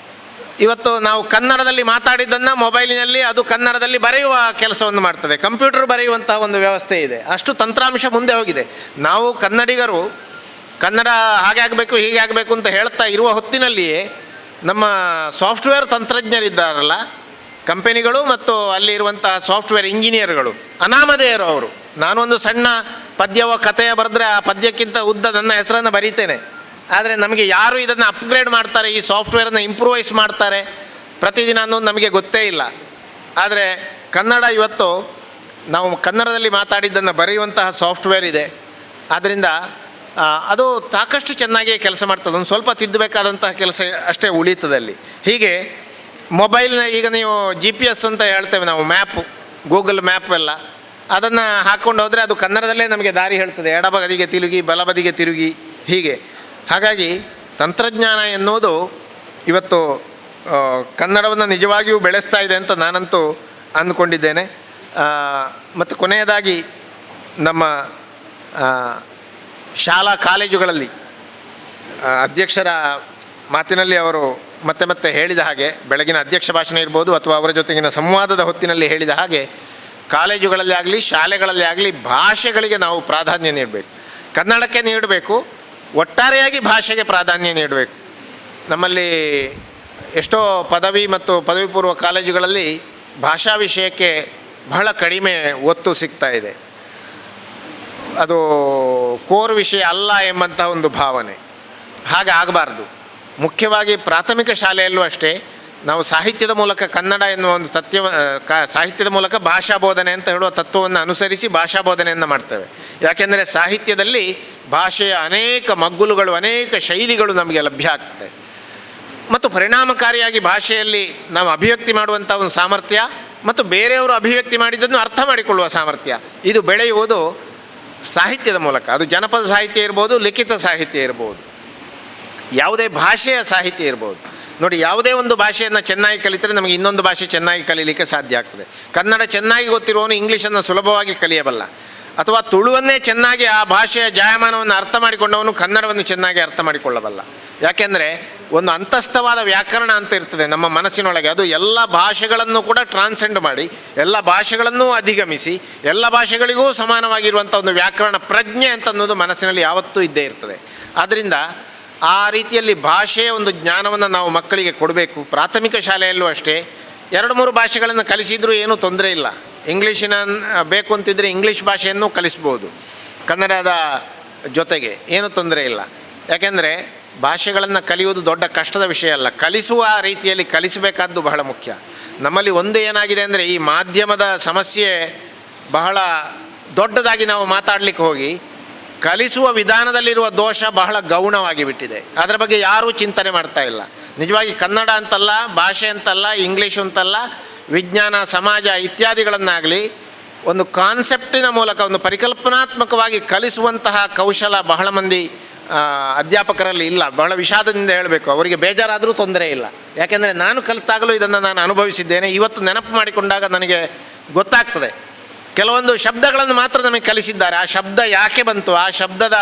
ಇವತ್ತು ನಾವು ಕನ್ನಡದಲ್ಲಿ ಮಾತಾಡಿದ್ದನ್ನು ಮೊಬೈಲಿನಲ್ಲಿ ಅದು ಕನ್ನಡದಲ್ಲಿ ಬರೆಯುವ ಕೆಲಸವನ್ನು ಮಾಡ್ತದೆ. ಕಂಪ್ಯೂಟರ್ ಬರೆಯುವಂಥ ಒಂದು ವ್ಯವಸ್ಥೆ ಇದೆ. ಅಷ್ಟು ತಂತ್ರಾಂಶ ಮುಂದೆ ಹೋಗಿದೆ. ನಾವು ಕನ್ನಡಿಗರು ಕನ್ನಡ ಹಾಗೆ ಆಗಬೇಕು ಹೀಗೆ ಆಗಬೇಕು ಅಂತ ಹೇಳ್ತಾ ಇರುವ ಹೊತ್ತಿನಲ್ಲಿಯೇ ನಮ್ಮ ಸಾಫ್ಟ್ವೇರ್ ತಂತ್ರಜ್ಞರಿದ್ದಾರಲ್ಲ, ಕಂಪೆನಿಗಳು ಮತ್ತು ಅಲ್ಲಿರುವಂಥ ಸಾಫ್ಟ್ವೇರ್ ಇಂಜಿನಿಯರ್ಗಳು ಅನಾಮಧೇಯರು ಅವರು. ನಾನೊಂದು ಸಣ್ಣ ಪದ್ಯವೋ ಕಥೆಯ ಬರೆದ್ರೆ ಆ ಪದ್ಯಕ್ಕಿಂತ ಉದ್ದ ನನ್ನ ಹೆಸರನ್ನು ಬರೀತೇನೆ. ಆದರೆ ನಮಗೆ ಯಾರು ಇದನ್ನು ಅಪ್ಗ್ರೇಡ್ ಮಾಡ್ತಾರೆ, ಈ ಸಾಫ್ಟ್ವೇರನ್ನು ಇಂಪ್ರೂವೈಸ್ ಮಾಡ್ತಾರೆ ಪ್ರತಿದಿನ ಅನ್ನೋದು ನಮಗೆ ಗೊತ್ತೇ ಇಲ್ಲ. ಆದರೆ ಕನ್ನಡ ಇವತ್ತು ನಾವು ಕನ್ನಡದಲ್ಲಿ ಮಾತಾಡಿದ್ದನ್ನು ಬರೆಯುವಂತಹ ಸಾಫ್ಟ್ವೇರ್ ಇದೆ. ಆದ್ದರಿಂದ ಅದು ಸಾಕಷ್ಟು ಚೆನ್ನಾಗಿಯೇ ಕೆಲಸ ಮಾಡ್ತದೆ. ಒಂದು ಸ್ವಲ್ಪ ತಿದ್ದಬೇಕಾದಂತಹ ಕೆಲಸ ಅಷ್ಟೇ ಉಳೀತದಲ್ಲಿ. ಹೀಗೆ ಮೊಬೈಲ್ನ ಈಗ ನೀವು GPS ಅಂತ ಹೇಳ್ತೇವೆ ನಾವು, ಮ್ಯಾಪು, ಗೂಗಲ್ ಮ್ಯಾಪ್ ಎಲ್ಲ, ಅದನ್ನು ಹಾಕ್ಕೊಂಡು ಹೋದರೆ ಅದು ಕನ್ನಡದಲ್ಲೇ ನಮಗೆ ದಾರಿ ಹೇಳ್ತದೆ. ಎಡಬದಿಗೆ ತಿರುಗಿ, ಬಲಬದಿಗೆ ತಿರುಗಿ, ಹೀಗೆ. ಹಾಗಾಗಿ ತಂತ್ರಜ್ಞಾನ ಎನ್ನುವುದು ಇವತ್ತು ಕನ್ನಡವನ್ನು ನಿಜವಾಗಿಯೂ ಬೆಳೆಸ್ತಾ ಇದೆ ಅಂತ ನಾನಂತೂ ಅಂದ್ಕೊಂಡಿದ್ದೇನೆ. ಮತ್ತು ಕೊನೆಯದಾಗಿ ನಮ್ಮ ಶಾಲಾ ಕಾಲೇಜುಗಳಲ್ಲಿ ಅಧ್ಯಕ್ಷರ ಮಾತಿನಲ್ಲಿ ಅವರು ಮತ್ತೆ ಹೇಳಿದ ಹಾಗೆ, ಬೆಳಗಿನ ಅಧ್ಯಕ್ಷ ಭಾಷಣ ಇರ್ಬೋದು ಅಥವಾ ಅವರ ಜೊತೆಗಿನ ಸಂವಾದದ ಹೊತ್ತಿನಲ್ಲಿ ಹೇಳಿದ ಹಾಗೆ, ಕಾಲೇಜುಗಳಲ್ಲಿ ಆಗಲಿ ಶಾಲೆಗಳಲ್ಲಿ ಆಗಲಿ ಭಾಷೆಗಳಿಗೆ ನಾವು ಪ್ರಾಧಾನ್ಯ ನೀಡಬೇಕು. ಕನ್ನಡಕ್ಕೆ ನೀಡಬೇಕು, ಒಟ್ಟಾರೆಯಾಗಿ ಭಾಷೆಗೆ ಪ್ರಾಧಾನ್ಯ ನೀಡಬೇಕು. ನಮ್ಮಲ್ಲಿ ಎಷ್ಟೋ ಪದವಿ ಮತ್ತು ಪದವಿ ಪೂರ್ವ ಕಾಲೇಜುಗಳಲ್ಲಿ ಭಾಷಾ ವಿಷಯಕ್ಕೆ ಬಹಳ ಕಡಿಮೆ ಒತ್ತು ಸಿಗ್ತಾ ಇದೆ. ಅದು ಕೋರ್ ವಿಷಯ ಅಲ್ಲ ಎಂಬಂತಹ ಒಂದು ಭಾವನೆ. ಹಾಗೆ ಆಗಬಾರ್ದು. ಮುಖ್ಯವಾಗಿ ಪ್ರಾಥಮಿಕ ಶಾಲೆಯಲ್ಲೂ ಅಷ್ಟೇ ನಾವು ಸಾಹಿತ್ಯದ ಮೂಲಕ ಕನ್ನಡ ಎನ್ನುವ ಒಂದು ಸಾಹಿತ್ಯದ ಮೂಲಕ ಭಾಷಾ ಬೋಧನೆ ಅಂತ ಹೇಳುವ ತತ್ವವನ್ನು ಅನುಸರಿಸಿ ಭಾಷಾ ಬೋಧನೆಯನ್ನು ಮಾಡ್ತೇವೆ. ಯಾಕೆಂದರೆ ಸಾಹಿತ್ಯದಲ್ಲಿ ಭಾಷೆಯ ಅನೇಕ ಮಗ್ಗುಲುಗಳು, ಅನೇಕ ಶೈಲಿಗಳು ನಮಗೆ ಲಭ್ಯ ಆಗ್ತದೆ. ಮತ್ತು ಪರಿಣಾಮಕಾರಿಯಾಗಿ ಭಾಷೆಯಲ್ಲಿ ನಾವು ಅಭಿವ್ಯಕ್ತಿ ಮಾಡುವಂಥ ಒಂದು ಸಾಮರ್ಥ್ಯ ಮತ್ತು ಬೇರೆಯವರು ಅಭಿವ್ಯಕ್ತಿ ಮಾಡಿದ್ದನ್ನು ಅರ್ಥ ಮಾಡಿಕೊಳ್ಳುವ ಸಾಮರ್ಥ್ಯ ಇದು ಬೆಳೆಯುವುದು ಸಾಹಿತ್ಯದ ಮೂಲಕ. ಅದು ಜನಪದ ಸಾಹಿತ್ಯ ಇರ್ಬೋದು, ಲಿಖಿತ ಸಾಹಿತ್ಯ ಇರ್ಬೋದು, ಯಾವುದೇ ಭಾಷೆಯ ಸಾಹಿತ್ಯ ಇರ್ಬೋದು. ನೋಡಿ, ಯಾವುದೇ ಒಂದು ಭಾಷೆಯನ್ನು ಚೆನ್ನಾಗಿ ಕಲಿತರೆ ನಮಗೆ ಇನ್ನೊಂದು ಭಾಷೆ ಚೆನ್ನಾಗಿ ಕಲೀಲಿಕ್ಕೆ ಸಾಧ್ಯ ಆಗ್ತದೆ. ಕನ್ನಡ ಚೆನ್ನಾಗಿ ಗೊತ್ತಿರುವವನು ಇಂಗ್ಲೀಷನ್ನು ಸುಲಭವಾಗಿ ಕಲಿಯಬಲ್ಲ, ಅಥವಾ ತುಳುವನ್ನೇ ಚೆನ್ನಾಗಿ ಆ ಭಾಷೆಯ ಜಾಯಮಾನವನ್ನು ಅರ್ಥ ಮಾಡಿಕೊಂಡವನು ಕನ್ನಡವನ್ನು ಚೆನ್ನಾಗಿ ಅರ್ಥ ಮಾಡಿಕೊಳ್ಳಬಲ್ಲ. ಯಾಕೆಂದರೆ ಒಂದು ಅಂತಸ್ಥವಾದ ವ್ಯಾಕರಣ ಅಂತ ಇರ್ತದೆ ನಮ್ಮ ಮನಸ್ಸಿನೊಳಗೆ. ಅದು ಎಲ್ಲ ಭಾಷೆಗಳನ್ನು ಕೂಡ ಟ್ರಾನ್ಸೆಂಡ್ ಮಾಡಿ, ಎಲ್ಲ ಭಾಷೆಗಳನ್ನೂ ಅಧಿಗಮಿಸಿ, ಎಲ್ಲ ಭಾಷೆಗಳಿಗೂ ಸಮಾನವಾಗಿರುವಂಥ ಒಂದು ವ್ಯಾಕರಣ ಪ್ರಜ್ಞೆ ಅಂತ ಅನ್ನೋದು ಮನಸ್ಸಿನಲ್ಲಿ ಯಾವತ್ತೂ ಇದ್ದೇ ಇರ್ತದೆ. ಆದ್ದರಿಂದ ಆ ರೀತಿಯಲ್ಲಿ ಭಾಷೆಯ ಒಂದು ಜ್ಞಾನವನ್ನು ನಾವು ಮಕ್ಕಳಿಗೆ ಕೊಡಬೇಕು. ಪ್ರಾಥಮಿಕ ಶಾಲೆಯಲ್ಲೂ ಅಷ್ಟೇ 2-3 ಭಾಷೆಗಳನ್ನು ಕಲಿಸಿದರೂ ಏನೂ ತೊಂದರೆ ಇಲ್ಲ. ಇಂಗ್ಲೀಷಿನ ಬೇಕು ಅಂತಿದ್ದರೆ ಇಂಗ್ಲೀಷ್ ಭಾಷೆಯನ್ನು ಕಲಿಸ್ಬೋದು ಕನ್ನಡದ ಜೊತೆಗೆ, ಏನೂ ತೊಂದರೆ ಇಲ್ಲ. ಯಾಕೆಂದರೆ ಭಾಷೆಗಳನ್ನು ಕಲಿಯುವುದು ದೊಡ್ಡ ಕಷ್ಟದ ವಿಷಯ ಅಲ್ಲ, ಕಲಿಸುವ ರೀತಿಯಲ್ಲಿ ಕಲಿಸಬೇಕಾದ್ದು ಬಹಳ ಮುಖ್ಯ. ನಮ್ಮಲ್ಲಿ ಒಂದು ಏನಾಗಿದೆ ಅಂದರೆ, ಈ ಮಾಧ್ಯಮದ ಸಮಸ್ಯೆ ಬಹಳ ದೊಡ್ಡದಾಗಿ ನಾವು ಮಾತಾಡಲಿಕ್ಕೆ ಹೋಗಿ ಕಲಿಸುವ ವಿಧಾನದಲ್ಲಿರುವ ದೋಷ ಬಹಳ ಗೌಣವಾಗಿ ಬಿಟ್ಟಿದೆ. ಅದರ ಬಗ್ಗೆ ಯಾರೂ ಚಿಂತನೆ ಮಾಡ್ತಾ ಇಲ್ಲ. ನಿಜವಾಗಿ ಕನ್ನಡ ಅಂತಲ್ಲ, ಭಾಷೆ ಅಂತಲ್ಲ, ಇಂಗ್ಲೀಷ್ ಅಂತಲ್ಲ, ವಿಜ್ಞಾನ, ಸಮಾಜ ಇತ್ಯಾದಿಗಳನ್ನಾಗಲಿ ಒಂದು ಕಾನ್ಸೆಪ್ಟಿನ ಮೂಲಕ, ಒಂದು ಪರಿಕಲ್ಪನಾತ್ಮಕವಾಗಿ ಕಲಿಸುವಂತಹ ಕೌಶಲ ಬಹಳ ಮಂದಿ ಅಧ್ಯಾಪಕರಲ್ಲಿ ಇಲ್ಲ. ಬಹಳ ವಿಷಾದದಿಂದ ಹೇಳಬೇಕು, ಅವರಿಗೆ ಬೇಜಾರಾದರೂ ತೊಂದರೆ ಇಲ್ಲ. ಯಾಕೆಂದರೆ ನಾನು ಕಲಿತಾಗಲೂ ಇದನ್ನು ನಾನು ಅನುಭವಿಸಿದ್ದೇನೆ. ಇವತ್ತು ನೆನಪು ಮಾಡಿಕೊಂಡಾಗ ನನಗೆ ಗೊತ್ತಾಗ್ತದೆ. ಕೆಲವೊಂದು ಶಬ್ದಗಳನ್ನು ಮಾತ್ರ ನಮಗೆ ಕಲಿಸಿದ್ದಾರೆ. ಆ ಶಬ್ದ ಯಾಕೆ ಬಂತು, ಆ ಶಬ್ದದ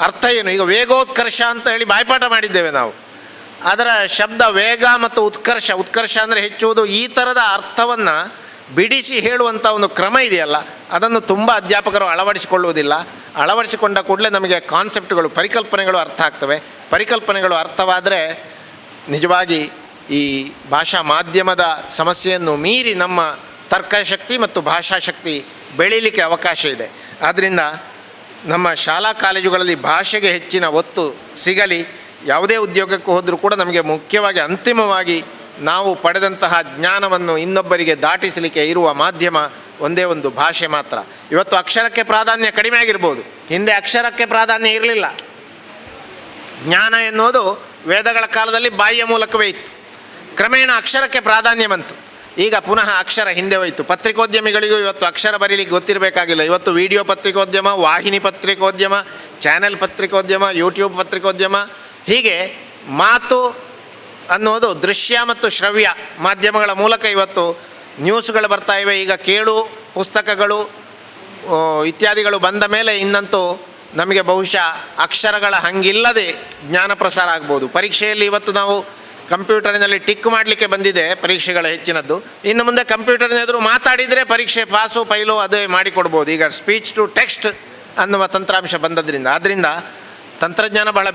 ಅರ್ಥ ಏನು. ಈಗ ವೇಗೋತ್ಕರ್ಷ ಅಂತ ಹೇಳಿ ಬಾಯ್ಪಾಠ ಮಾಡಿದ್ದೇವೆ ನಾವು. ಅದರ ಶಬ್ದ ವೇಗ ಮತ್ತು ಉತ್ಕರ್ಷ, ಉತ್ಕರ್ಷ ಅಂದರೆ ಹೆಚ್ಚುವುದು, ಈ ಥರದ ಅರ್ಥವನ್ನು ಬಿಡಿಸಿ ಹೇಳುವಂಥ ಒಂದು ಕ್ರಮ ಇದೆಯಲ್ಲ, ಅದನ್ನು ತುಂಬ ಅಧ್ಯಾಪಕರು ಅಳವಡಿಸಿಕೊಳ್ಳುವುದಿಲ್ಲ. ಅಳವಡಿಸಿಕೊಂಡ ಕೂಡಲೇ ನಮಗೆ ಕಾನ್ಸೆಪ್ಟ್ಗಳು, ಪರಿಕಲ್ಪನೆಗಳು ಅರ್ಥ ಆಗ್ತವೆ. ಪರಿಕಲ್ಪನೆಗಳು ಅರ್ಥವಾದರೆ ನಿಜವಾಗಿ ಈ ಭಾಷಾ ಮಾಧ್ಯಮದ ಸಮಸ್ಯೆಯನ್ನು ಮೀರಿ ನಮ್ಮ ತರ್ಕಶಕ್ತಿ ಮತ್ತು ಭಾಷಾಶಕ್ತಿ ಬೆಳೀಲಿಕ್ಕೆ ಅವಕಾಶ ಇದೆ. ಆದ್ದರಿಂದ ನಮ್ಮ ಶಾಲಾ ಕಾಲೇಜುಗಳಲ್ಲಿ ಭಾಷೆಗೆ ಹೆಚ್ಚಿನ ಒತ್ತು ಸಿಗಲಿ. ಯಾವುದೇ ಉದ್ಯೋಗಕ್ಕೆ ಹೋದರೂ ಕೂಡ ನಮಗೆ ಮುಖ್ಯವಾಗಿ ಅಂತಿಮವಾಗಿ ನಾವು ಪಡೆದಂತಹ ಜ್ಞಾನವನ್ನು ಇನ್ನೊಬ್ಬರಿಗೆ ದಾಟಿಸಲಿಕ್ಕೆ ಇರುವ ಮಾಧ್ಯಮ ಒಂದೇ ಒಂದು ಭಾಷೆ ಮಾತ್ರ. ಇವತ್ತು ಅಕ್ಷರಕ್ಕೆ ಪ್ರಾಧಾನ್ಯ ಕಡಿಮೆ ಆಗಿರ್ಬೋದು, ಹಿಂದೆ ಅಕ್ಷರಕ್ಕೆ ಪ್ರಾಧಾನ್ಯ ಇರಲಿಲ್ಲ. ಜ್ಞಾನ ಎನ್ನುವುದು ವೇದಗಳ ಕಾಲದಲ್ಲಿ ಬಾಯಿಯ ಮೂಲಕವೇ ಇತ್ತು. ಕ್ರಮೇಣ ಅಕ್ಷರಕ್ಕೆ ಪ್ರಾಧಾನ್ಯ ಬಂತು. ಈಗ ಪುನಃ ಅಕ್ಷರ ಹಿಂದೆ ಹೋಯಿತು. ಪತ್ರಿಕೋದ್ಯಮಿಗಳಿಗೂ ಇವತ್ತು ಅಕ್ಷರ ಬರೀಲಿಕ್ಕೆ ಗೊತ್ತಿರಬೇಕಾಗಿಲ್ಲ. ಇವತ್ತು ವಿಡಿಯೋ ಪತ್ರಿಕೋದ್ಯಮ, ವಾಹಿನಿ ಪತ್ರಿಕೋದ್ಯಮ, ಚಾನೆಲ್ ಪತ್ರಿಕೋದ್ಯಮ, ಯೂಟ್ಯೂಬ್ ಪತ್ರಿಕೋದ್ಯಮ, ಹೀಗೆ ಮಾತು ಅನ್ನೋದು ದೃಶ್ಯ ಮತ್ತು ಶ್ರವ್ಯ ಮಾಧ್ಯಮಗಳ ಮೂಲಕ ಇವತ್ತು ನ್ಯೂಸ್ಗಳು ಬರ್ತಾ ಇವೆ. ಈಗ ಕೇಳು ಪುಸ್ತಕಗಳು ಇತ್ಯಾದಿಗಳು ಬಂದ ಮೇಲೆ ಇನ್ನಂತೂ ನಮಗೆ ಬಹುಶಃ ಅಕ್ಷರಗಳ ಹಂಗಿಲ್ಲದೆ ಜ್ಞಾನ ಪ್ರಸಾರ ಆಗ್ಬೋದು. ಪರೀಕ್ಷೆಯಲ್ಲಿ ಇವತ್ತು ನಾವು ಕಂಪ್ಯೂಟರಿನಲ್ಲಿ ಟಿಕ್ ಮಾಡಲಿಕ್ಕೆ ಬಂದಿದೆ ಪರೀಕ್ಷೆಗಳ ಹೆಚ್ಚಿನದ್ದು. ಇನ್ನು ಮುಂದೆ ಕಂಪ್ಯೂಟರ್ನ ಎದುರು ಮಾತಾಡಿದರೆ ಪರೀಕ್ಷೆ ಪಾಸು ಫೈಲು ಅದೇ ಮಾಡಿಕೊಡ್ಬೋದು. ಈಗ ಸ್ಪೀಚ್ ಟು ಟೆಕ್ಸ್ಟ್ ಅನ್ನುವ ತಂತ್ರಾಂಶ ಬಂದದ್ರಿಂದ. ಆದ್ದರಿಂದ ತಂತ್ರಜ್ಞಾನ ಬಹಳ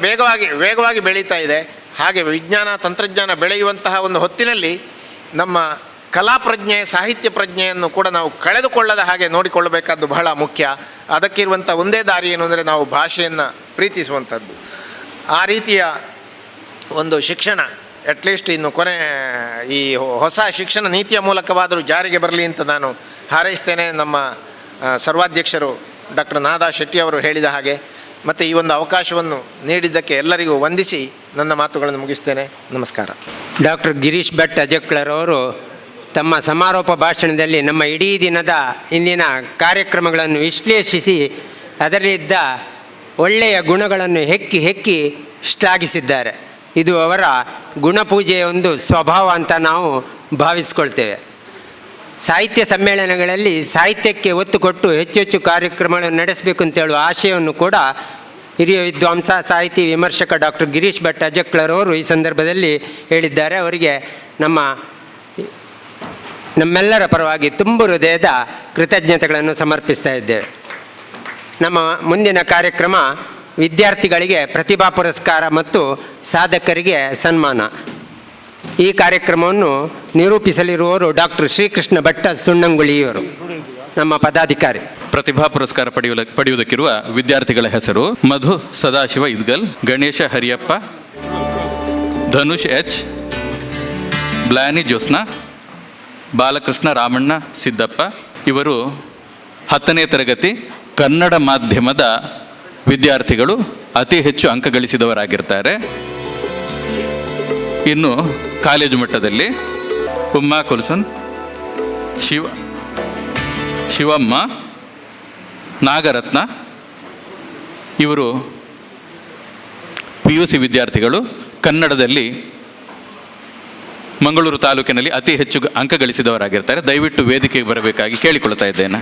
ವೇಗವಾಗಿ ಬೆಳೀತಾ ಇದೆ. ಹಾಗೆ ವಿಜ್ಞಾನ ತಂತ್ರಜ್ಞಾನ ಬೆಳೆಯುವಂತಹ ಒಂದು ಹೊತ್ತಿನಲ್ಲಿ ನಮ್ಮ ಕಲಾ ಪ್ರಜ್ಞೆ, ಸಾಹಿತ್ಯ ಪ್ರಜ್ಞೆಯನ್ನು ಕೂಡ ನಾವು ಕಳೆದುಕೊಳ್ಳದ ಹಾಗೆ ನೋಡಿಕೊಳ್ಳಬೇಕಾದ್ದು ಬಹಳ ಮುಖ್ಯ. ಅದಕ್ಕಿರುವಂಥ ಒಂದೇ ದಾರಿ ಏನು ಅಂದರೆ ನಾವು ಭಾಷೆಯನ್ನು ಪ್ರೀತಿಸುವಂಥದ್ದು. ಆ ರೀತಿಯ ಒಂದು ಶಿಕ್ಷಣ ಅಟ್ಲೀಸ್ಟ್ ಇನ್ನು ಈ ಹೊಸ ಶಿಕ್ಷಣ ನೀತಿಯ ಮೂಲಕವಾದರೂ ಜಾರಿಗೆ ಬರಲಿ ಅಂತ ನಾನು ಹಾರೈಸ್ತೇನೆ. ನಮ್ಮ ಸರ್ವಾಧ್ಯಕ್ಷರು ಡಾಕ್ಟರ್ ನಾದಾ ಶೆಟ್ಟಿ ಅವರು ಹೇಳಿದ ಹಾಗೆ. ಮತ್ತು ಈ ಒಂದು ಅವಕಾಶವನ್ನು ನೀಡಿದ್ದಕ್ಕೆ ಎಲ್ಲರಿಗೂ ವಂದಿಸಿ ನನ್ನ ಮಾತುಗಳನ್ನು ಮುಗಿಸ್ತೇನೆ. ನಮಸ್ಕಾರ. ಡಾಕ್ಟರ್ ಗಿರೀಶ್ ಭಟ್ ಅಜಕ್ಲರವರು ತಮ್ಮ ಸಮಾರೋಪ ಭಾಷಣದಲ್ಲಿ ನಮ್ಮ ಇಡೀ ದಿನದ ಇಂದಿನ ಕಾರ್ಯಕ್ರಮಗಳನ್ನು ವಿಶ್ಲೇಷಿಸಿ ಅದರಲ್ಲಿದ್ದ ಒಳ್ಳೆಯ ಗುಣಗಳನ್ನು ಹೆಕ್ಕಿ ಶ್ಲಾಘಿಸಿದ್ದಾರೆ. ಇದು ಅವರ ಗುಣಪೂಜೆಯ ಒಂದು ಸ್ವಭಾವ ಅಂತ ನಾವು ಭಾವಿಸ್ಕೊಳ್ತೇವೆ. ಸಾಹಿತ್ಯ ಸಮ್ಮೇಳನಗಳಲ್ಲಿ ಸಾಹಿತ್ಯಕ್ಕೆ ಒತ್ತು ಕೊಟ್ಟು ಹೆಚ್ಚು ಕಾರ್ಯಕ್ರಮಗಳನ್ನು ನಡೆಸಬೇಕು ಅಂತ ಹೇಳುವ ಆಶಯವನ್ನು ಕೂಡ ಹಿರಿಯ ವಿದ್ವಾಂಸ, ಸಾಹಿತಿ, ವಿಮರ್ಶಕ ಡಾಕ್ಟರ್ ಗಿರೀಶ್ ಭಟ್ ಅಜಕ್ಲರವರು ಈ ಸಂದರ್ಭದಲ್ಲಿ ಹೇಳಿದ್ದಾರೆ. ಅವರಿಗೆ ನಮ್ಮೆಲ್ಲರ ಪರವಾಗಿ ತುಂಬು ಹೃದಯದ ಕೃತಜ್ಞತೆಗಳನ್ನು ಸಮರ್ಪಿಸ್ತಾ ಇದ್ದೇವೆ. ನಮ್ಮ ಮುಂದಿನ ಕಾರ್ಯಕ್ರಮ ವಿದ್ಯಾರ್ಥಿಗಳಿಗೆ ಪ್ರತಿಭಾ ಪುರಸ್ಕಾರ ಮತ್ತು ಸಾಧಕರಿಗೆ ಸನ್ಮಾನ. ಈ ಕಾರ್ಯಕ್ರಮವನ್ನು ನಿರೂಪಿಸಲಿರುವವರು ಡಾಕ್ಟರ್ ಶ್ರೀಕೃಷ್ಣ ಭಟ್ಟ ಸುಣ್ಣಂಗುಳಿಯವರು, ನಮ್ಮ ಪದಾಧಿಕಾರಿ. ಪ್ರತಿಭಾ ಪುರಸ್ಕಾರ ಪಡೆಯುವುದಕ್ಕಿರುವ ವಿದ್ಯಾರ್ಥಿಗಳ ಹೆಸರು: ಮಧು ಸದಾಶಿವ ಇದ್ಗಲ್, ಗಣೇಶ ಹರಿಯಪ್ಪ, ಧನುಷ್ ಎಚ್, ಬ್ಲಾನಿ ಜ್ಯೋತ್ಸ್ನಾ, ಬಾಲಕೃಷ್ಣ ರಾಮಣ್ಣ ಸಿದ್ದಪ್ಪ ಇವರು 10ನೇ ತರಗತಿ ಕನ್ನಡ ಮಾಧ್ಯಮದ ವಿದ್ಯಾರ್ಥಿಗಳು, ಅತಿ ಹೆಚ್ಚು ಅಂಕ ಗಳಿಸಿದವರಾಗಿರ್ತಾರೆ. ಇನ್ನು ಕಾಲೇಜು ಮಟ್ಟದಲ್ಲಿ ಉಮ್ಮಾ ಕುಲ್ಸುನ್, ಶಿವಮ್ಮ, ನಾಗರತ್ನ ಇವರು PUC ವಿದ್ಯಾರ್ಥಿಗಳು, ಕನ್ನಡದಲ್ಲಿ ಮಂಗಳೂರು ತಾಲೂಕಿನಲ್ಲಿ ಅತಿ ಹೆಚ್ಚು ಅಂಕ ಗಳಿಸಿದವರಾಗಿರ್ತಾರೆ. ದಯವಿಟ್ಟು ವೇದಿಕೆಗೆ ಬರಬೇಕಾಗಿ ಕೇಳಿಕೊಳ್ತಾ ಇದ್ದೇನೆ.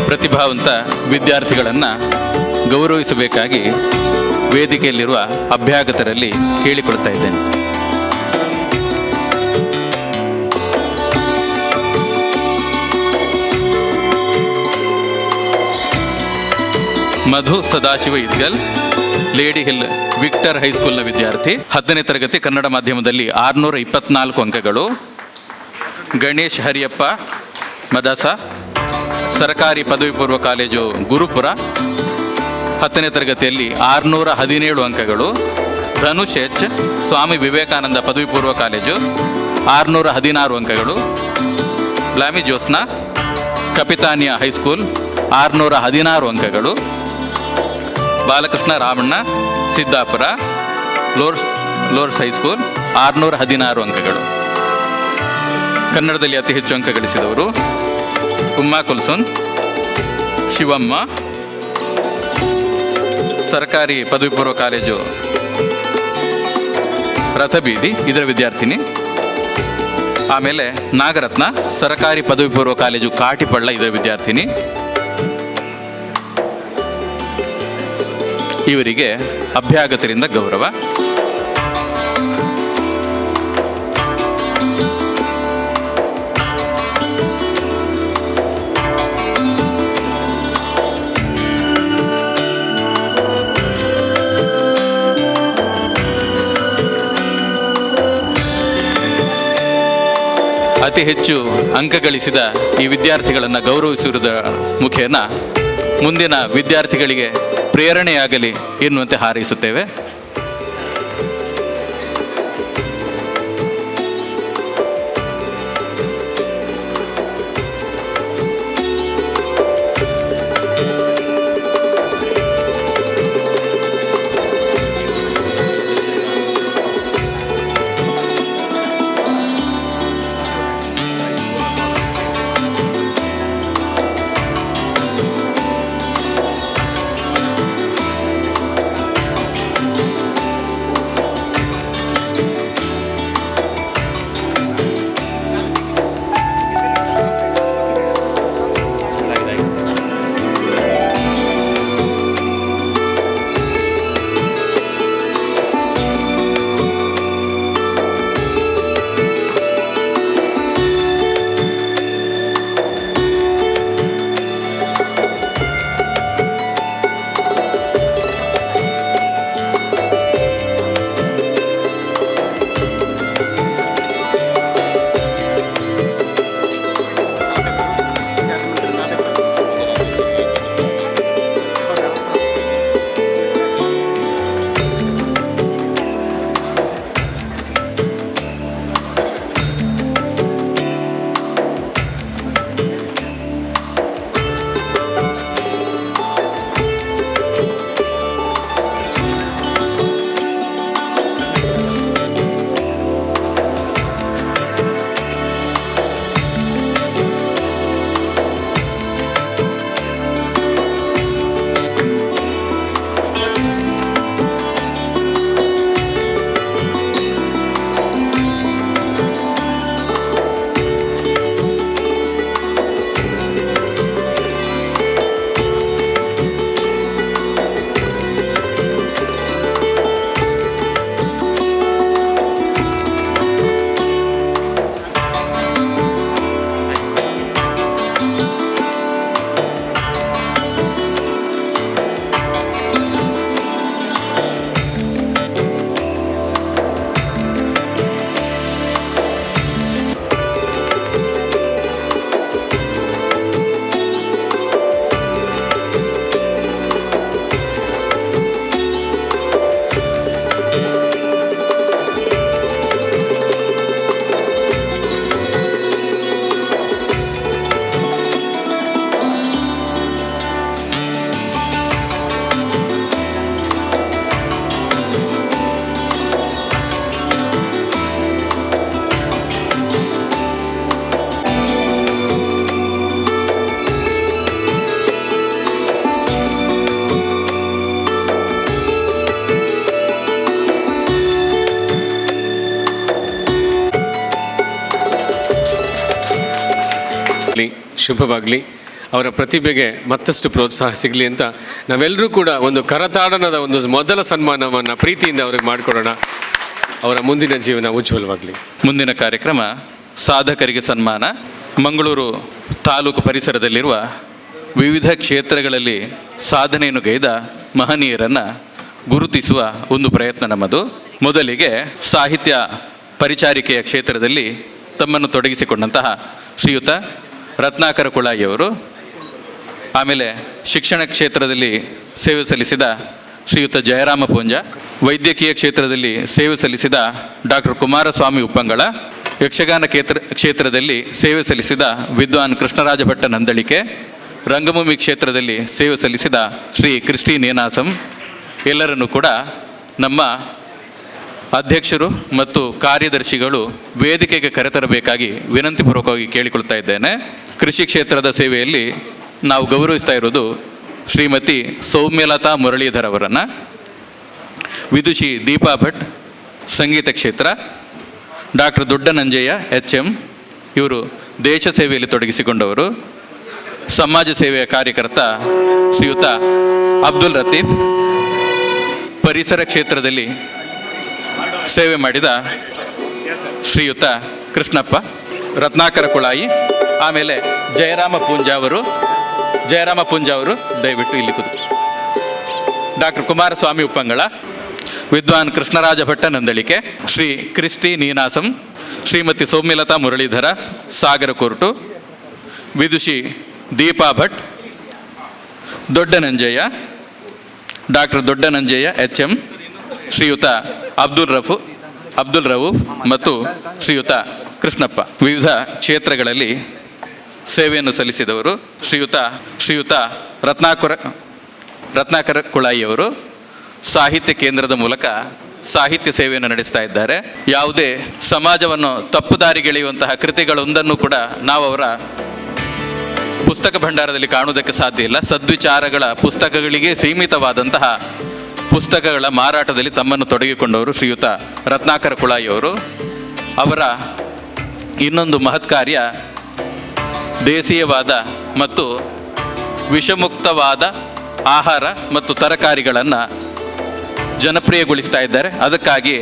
ಪ್ರತಿಭಾವಂತ ವಿದ್ಯಾರ್ಥಿಗಳನ್ನು ಗೌರವಿಸಬೇಕಾಗಿ ವೇದಿಕೆಯಲ್ಲಿರುವ ಅಭ್ಯಾಗತರಲ್ಲಿ ಕೇಳಿಕೊಳ್ತಾ ಇದ್ದೇನೆ. ಮಧು ಸದಾಶಿವ ಇದ್ಗಲ್, ಲೇಡಿ ಹಿಲ್ ವಿಕ್ಟರ್ ಹೈಸ್ಕೂಲ್ನ ವಿದ್ಯಾರ್ಥಿ, 10ನೇ ತರಗತಿ ಕನ್ನಡ ಮಾಧ್ಯಮದಲ್ಲಿ 624 ಅಂಕಗಳು. ಗಣೇಶ್ ಹರಿಯಪ್ಪ ಮದಸ, ಸರ್ಕಾರಿ ಪದವಿ ಪೂರ್ವ ಕಾಲೇಜು ಗುರುಪುರ, 10ನೇ ತರಗತಿಯಲ್ಲಿ 617 ಅಂಕಗಳು. ಧನುಷ್ ಎಚ್, ಸ್ವಾಮಿ ವಿವೇಕಾನಂದ ಪದವಿ ಪೂರ್ವ ಕಾಲೇಜು, 616 ಅಂಕಗಳು. ಬ್ಲಾಮಿ ಜ್ಯೋತ್ಸ್ನಾ, ಕಪಿತಾನಿಯಾ ಹೈಸ್ಕೂಲ್, 616 ಅಂಕಗಳು. ಬಾಲಕೃಷ್ಣ ರಾಮಣ್ಣ ಸಿದ್ದಾಪುರ, ಲೋರ್ಸ್ ಹೈಸ್ಕೂಲ್, 616 ಅಂಕಗಳು. ಕನ್ನಡದಲ್ಲಿ ಅತಿ ಹೆಚ್ಚು ಅಂಕ ಗಳಿಸಿದವರು ಉಮ್ಮಾ ಕುಲ್ಸುನ್, ಶಿವಮ್ಮ, ಸರ್ಕಾರಿ ಪದವಿ ಪೂರ್ವ ಕಾಲೇಜು ರಥಬೀದಿ ಇದರ ವಿದ್ಯಾರ್ಥಿನಿ. ಆಮೇಲೆ ನಾಗರತ್ನ, ಸರ್ಕಾರಿ ಪದವಿ ಪೂರ್ವ ಕಾಲೇಜು ಕಾಟಿಪಳ್ಳ ಇದರ ವಿದ್ಯಾರ್ಥಿನಿ. ಇವರಿಗೆ ಅಭ್ಯಾಗತರಿಂದ ಗೌರವ. ಅತಿ ಹೆಚ್ಚು ಅಂಕ ಗಳಿಸಿದ ಈ ವಿದ್ಯಾರ್ಥಿಗಳನ್ನು ಗೌರವಿಸುವುದರ ಮುಖೇನ ಮುಂದಿನ ವಿದ್ಯಾರ್ಥಿಗಳಿಗೆ ಪ್ರೇರಣೆಯಾಗಲಿ ಎನ್ನುವಂತೆ ಹಾರೈಸುತ್ತೇವೆ. ಶುಭವಾಗಲಿ. ಅವರ ಪ್ರತಿಭೆಗೆ ಮತ್ತಷ್ಟು ಪ್ರೋತ್ಸಾಹ ಸಿಗಲಿ ಅಂತ ನಾವೆಲ್ಲರೂ ಕೂಡ ಒಂದು ಕರತಾಡನದ ಒಂದು ಮೊದಲ ಸನ್ಮಾನವನ್ನು ಪ್ರೀತಿಯಿಂದ ಅವ್ರಿಗೆ ಮಾಡಿಕೊಡೋಣ. ಅವರ ಮುಂದಿನ ಜೀವನ ಉಜ್ವಲವಾಗಲಿ. ಮುಂದಿನ ಕಾರ್ಯಕ್ರಮ ಸಾಧಕರಿಗೆ ಸನ್ಮಾನ. ಮಂಗಳೂರು ತಾಲೂಕು ಪರಿಸರದಲ್ಲಿರುವ ವಿವಿಧ ಕ್ಷೇತ್ರಗಳಲ್ಲಿ ಸಾಧನೆಯನ್ನು ಗೈದ ಮಹನೀಯರನ್ನು ಗುರುತಿಸುವ ಒಂದು ಪ್ರಯತ್ನ ನಮ್ಮದು. ಮೊದಲಿಗೆ ಸಾಹಿತ್ಯ ಪರಿಚಾರಿಕೆಯ ಕ್ಷೇತ್ರದಲ್ಲಿ ತಮ್ಮನ್ನು ತೊಡಗಿಸಿಕೊಂಡಂತಹ ಶ್ರೀಯುತ ರತ್ನಾಕರ ಕುಳಾಯಿಯವರು, ಆಮೇಲೆ ಶಿಕ್ಷಣ ಕ್ಷೇತ್ರದಲ್ಲಿ ಸೇವೆ ಸಲ್ಲಿಸಿದ ಶ್ರೀಯುತ ಜಯರಾಮ ಪೂಂಜ, ವೈದ್ಯಕೀಯ ಕ್ಷೇತ್ರದಲ್ಲಿ ಸೇವೆ ಸಲ್ಲಿಸಿದ ಡಾಕ್ಟರ್ ಕುಮಾರಸ್ವಾಮಿ ಉಪ್ಪಂಗಳ, ಯಕ್ಷಗಾನ ಕ್ಷೇತ್ರದಲ್ಲಿ ಸೇವೆ ಸಲ್ಲಿಸಿದ ವಿದ್ವಾನ್ ಕೃಷ್ಣರಾಜ ಭಟ್ಟ ನಂದಳಿಕೆ, ರಂಗಭೂಮಿ ಕ್ಷೇತ್ರದಲ್ಲಿ ಸೇವೆ ಸಲ್ಲಿಸಿದ ಶ್ರೀ ಕ್ರಿಸ್ಟಿ ನೀನಾಸಂ ಎಲ್ಲರನ್ನೂ ಕೂಡ ನಮ್ಮ ಅಧ್ಯಕ್ಷರು ಮತ್ತು ಕಾರ್ಯದರ್ಶಿಗಳು ವೇದಿಕೆಗೆ ಕರೆತರಬೇಕಾಗಿ ವಿನಂತಿಪೂರ್ವಕವಾಗಿ ಕೇಳಿಕೊಳ್ತಾ ಇದ್ದೇನೆ. ಕೃಷಿ ಕ್ಷೇತ್ರದ ಸೇವೆಯಲ್ಲಿ ನಾವು ಗೌರವಿಸ್ತಾ ಇರೋದು ಶ್ರೀಮತಿ ಸೌಮ್ಯಲತಾ ಮುರಳೀಧರ್ ಅವರನ್ನು. ವಿದುಷಿ ದೀಪಾ ಭಟ್ ಸಂಗೀತ ಕ್ಷೇತ್ರ, ಡಾಕ್ಟರ್ ದೊಡ್ಡನಂಜಯ್ಯ HM ಇವರು ದೇಶ ಸೇವೆಯಲ್ಲಿ ತೊಡಗಿಸಿಕೊಂಡವರು. ಸಮಾಜ ಸೇವೆಯ ಕಾರ್ಯಕರ್ತ ಶ್ರೀಯುತ ಅಬ್ದುಲ್ ಲತೀಫ್, ಪರಿಸರ ಕ್ಷೇತ್ರದಲ್ಲಿ ಸೇವೆ ಮಾಡಿದ ಶ್ರೀಯುತ ಕೃಷ್ಣಪ್ಪ. ರತ್ನಾಕರ ಕುಳಾಯಿ, ಆಮೇಲೆ ಜಯರಾಮ ಪೂಂಜ ಅವರು ದಯವಿಟ್ಟು ಇಲ್ಲಿ ಕೂತು. ಡಾಕ್ಟರ್ ಕುಮಾರಸ್ವಾಮಿ ಉಪ್ಪಂಗಳ, ವಿದ್ವಾನ್ ಕೃಷ್ಣರಾಜ ಭಟ್ಟ ನಂದಳಿಕೆ, ಶ್ರೀ ಕ್ರಿಸ್ಟಿ ನೀನಾಸಂ, ಶ್ರೀಮತಿ ಸೌಮ್ಯಲತಾ ಮುರಳೀಧರ ಸಾಗರ ಕೋರ್ಟು, ವಿದುಷಿ ದೀಪಾ ಭಟ್, ದೊಡ್ಡನಂಜಯ್ಯ ಡಾಕ್ಟರ್ ದೊಡ್ಡನಂಜಯ್ಯ HM, ಶ್ರೀಯುತ ಅಬ್ದುಲ್ ರವೂಫ್ ಮತ್ತು ಶ್ರೀಯುತ ಕೃಷ್ಣಪ್ಪ. ವಿವಿಧ ಕ್ಷೇತ್ರಗಳಲ್ಲಿ ಸೇವೆಯನ್ನು ಸಲ್ಲಿಸಿದವರು. ಶ್ರೀಯುತ ರತ್ನಾಕರ ಕುಳಾಯಿಯವರು ಸಾಹಿತ್ಯ ಕೇಂದ್ರದ ಮೂಲಕ ಸಾಹಿತ್ಯ ಸೇವೆಯನ್ನು ನಡೆಸ್ತಾ ಇದ್ದಾರೆ. ಯಾವುದೇ ಸಮಾಜವನ್ನು ತಪ್ಪುದಾರಿಗೆಳೆಯುವಂತಹ ಕೃತಿಗಳೊಂದನ್ನು ಕೂಡ ನಾವು ಅವರ ಪುಸ್ತಕ ಭಂಡಾರದಲ್ಲಿ ಕಾಣುವುದಕ್ಕೆ ಸಾಧ್ಯ ಇಲ್ಲ. ಸದ್ವಿಚಾರಗಳ ಪುಸ್ತಕಗಳಿಗೆ ಸೀಮಿತವಾದಂತಹ ಪುಸ್ತಕಗಳ ಮಾರಾಟದಲ್ಲಿ ತಮ್ಮನ್ನು ತೊಡಗಿಕೊಂಡವರು ಶ್ರೀಯುತ ರತ್ನಾಕರ ಕುಳಾಯಿಯವರು. ಅವರ ಇನ್ನೊಂದು ಮಹತ್ ಕಾರ್ಯ ದೇಶೀಯವಾದ ಮತ್ತು ವಿಷಮುಕ್ತವಾದ ಆಹಾರ ಮತ್ತು ತರಕಾರಿಗಳನ್ನು ಜನಪ್ರಿಯಗೊಳಿಸ್ತಾ ಇದ್ದಾರೆ. ಅದಕ್ಕಾಗಿ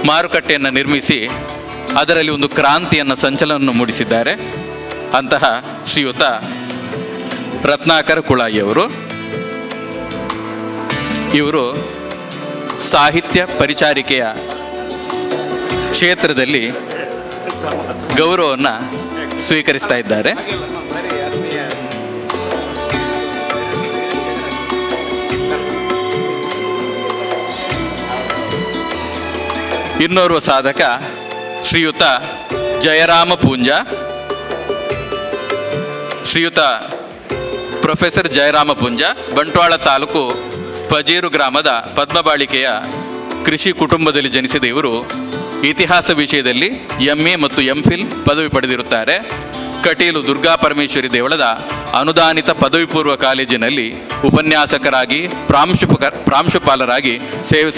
ಮಾರುಕಟ್ಟೆಯನ್ನು ನಿರ್ಮಿಸಿ ಅದರಲ್ಲಿ ಒಂದು ಕ್ರಾಂತಿಯನ್ನು ಸಂಚಲನವನ್ನು ಮೂಡಿಸಿದ್ದಾರೆ. ಅಂತಹ ಶ್ರೀಯುತ ರತ್ನಾಕರ ಕುಳಾಯಿಯವರು ಇವರು ಸಾಹಿತ್ಯ ಪರಿಚಾರಿಕೆಯ ಕ್ಷೇತ್ರದಲ್ಲಿ ಗೌರವವನ್ನು ಸ್ವೀಕರಿಸ್ತಾ ಇದ್ದಾರೆ. ಇನ್ನೋರ್ವ ಸಾಧಕ ಶ್ರೀಯುತ ಜಯರಾಮ ಪೂಂಜ, ಶ್ರೀಯುತ ಪ್ರೊಫೆಸರ್ ಜಯರಾಮ ಪೂಂಜ ಬಂಟ್ವಾಳ ತಾಲೂಕು ಪಜೇರು ಗ್ರಾಮದ ಪದ್ಮಬಾಳಿಕೆಯ ಕೃಷಿ ಕುಟುಂಬದಲ್ಲಿ ಜನಿಸಿದ ಇವರು ಇತಿಹಾಸ ವಿಷಯದಲ್ಲಿ MA ಮತ್ತು MPhil ಪದವಿ ಪಡೆದಿರುತ್ತಾರೆ. ಕಟೀಲು ದುರ್ಗಾ ಪರಮೇಶ್ವರಿ ದೇವಳದ ಅನುದಾನಿತ ಪದವಿ ಪೂರ್ವ ಕಾಲೇಜಿನಲ್ಲಿ ಉಪನ್ಯಾಸಕರಾಗಿ ಪ್ರಾಂಶುಪಾಲರಾಗಿ ಸೇವೆ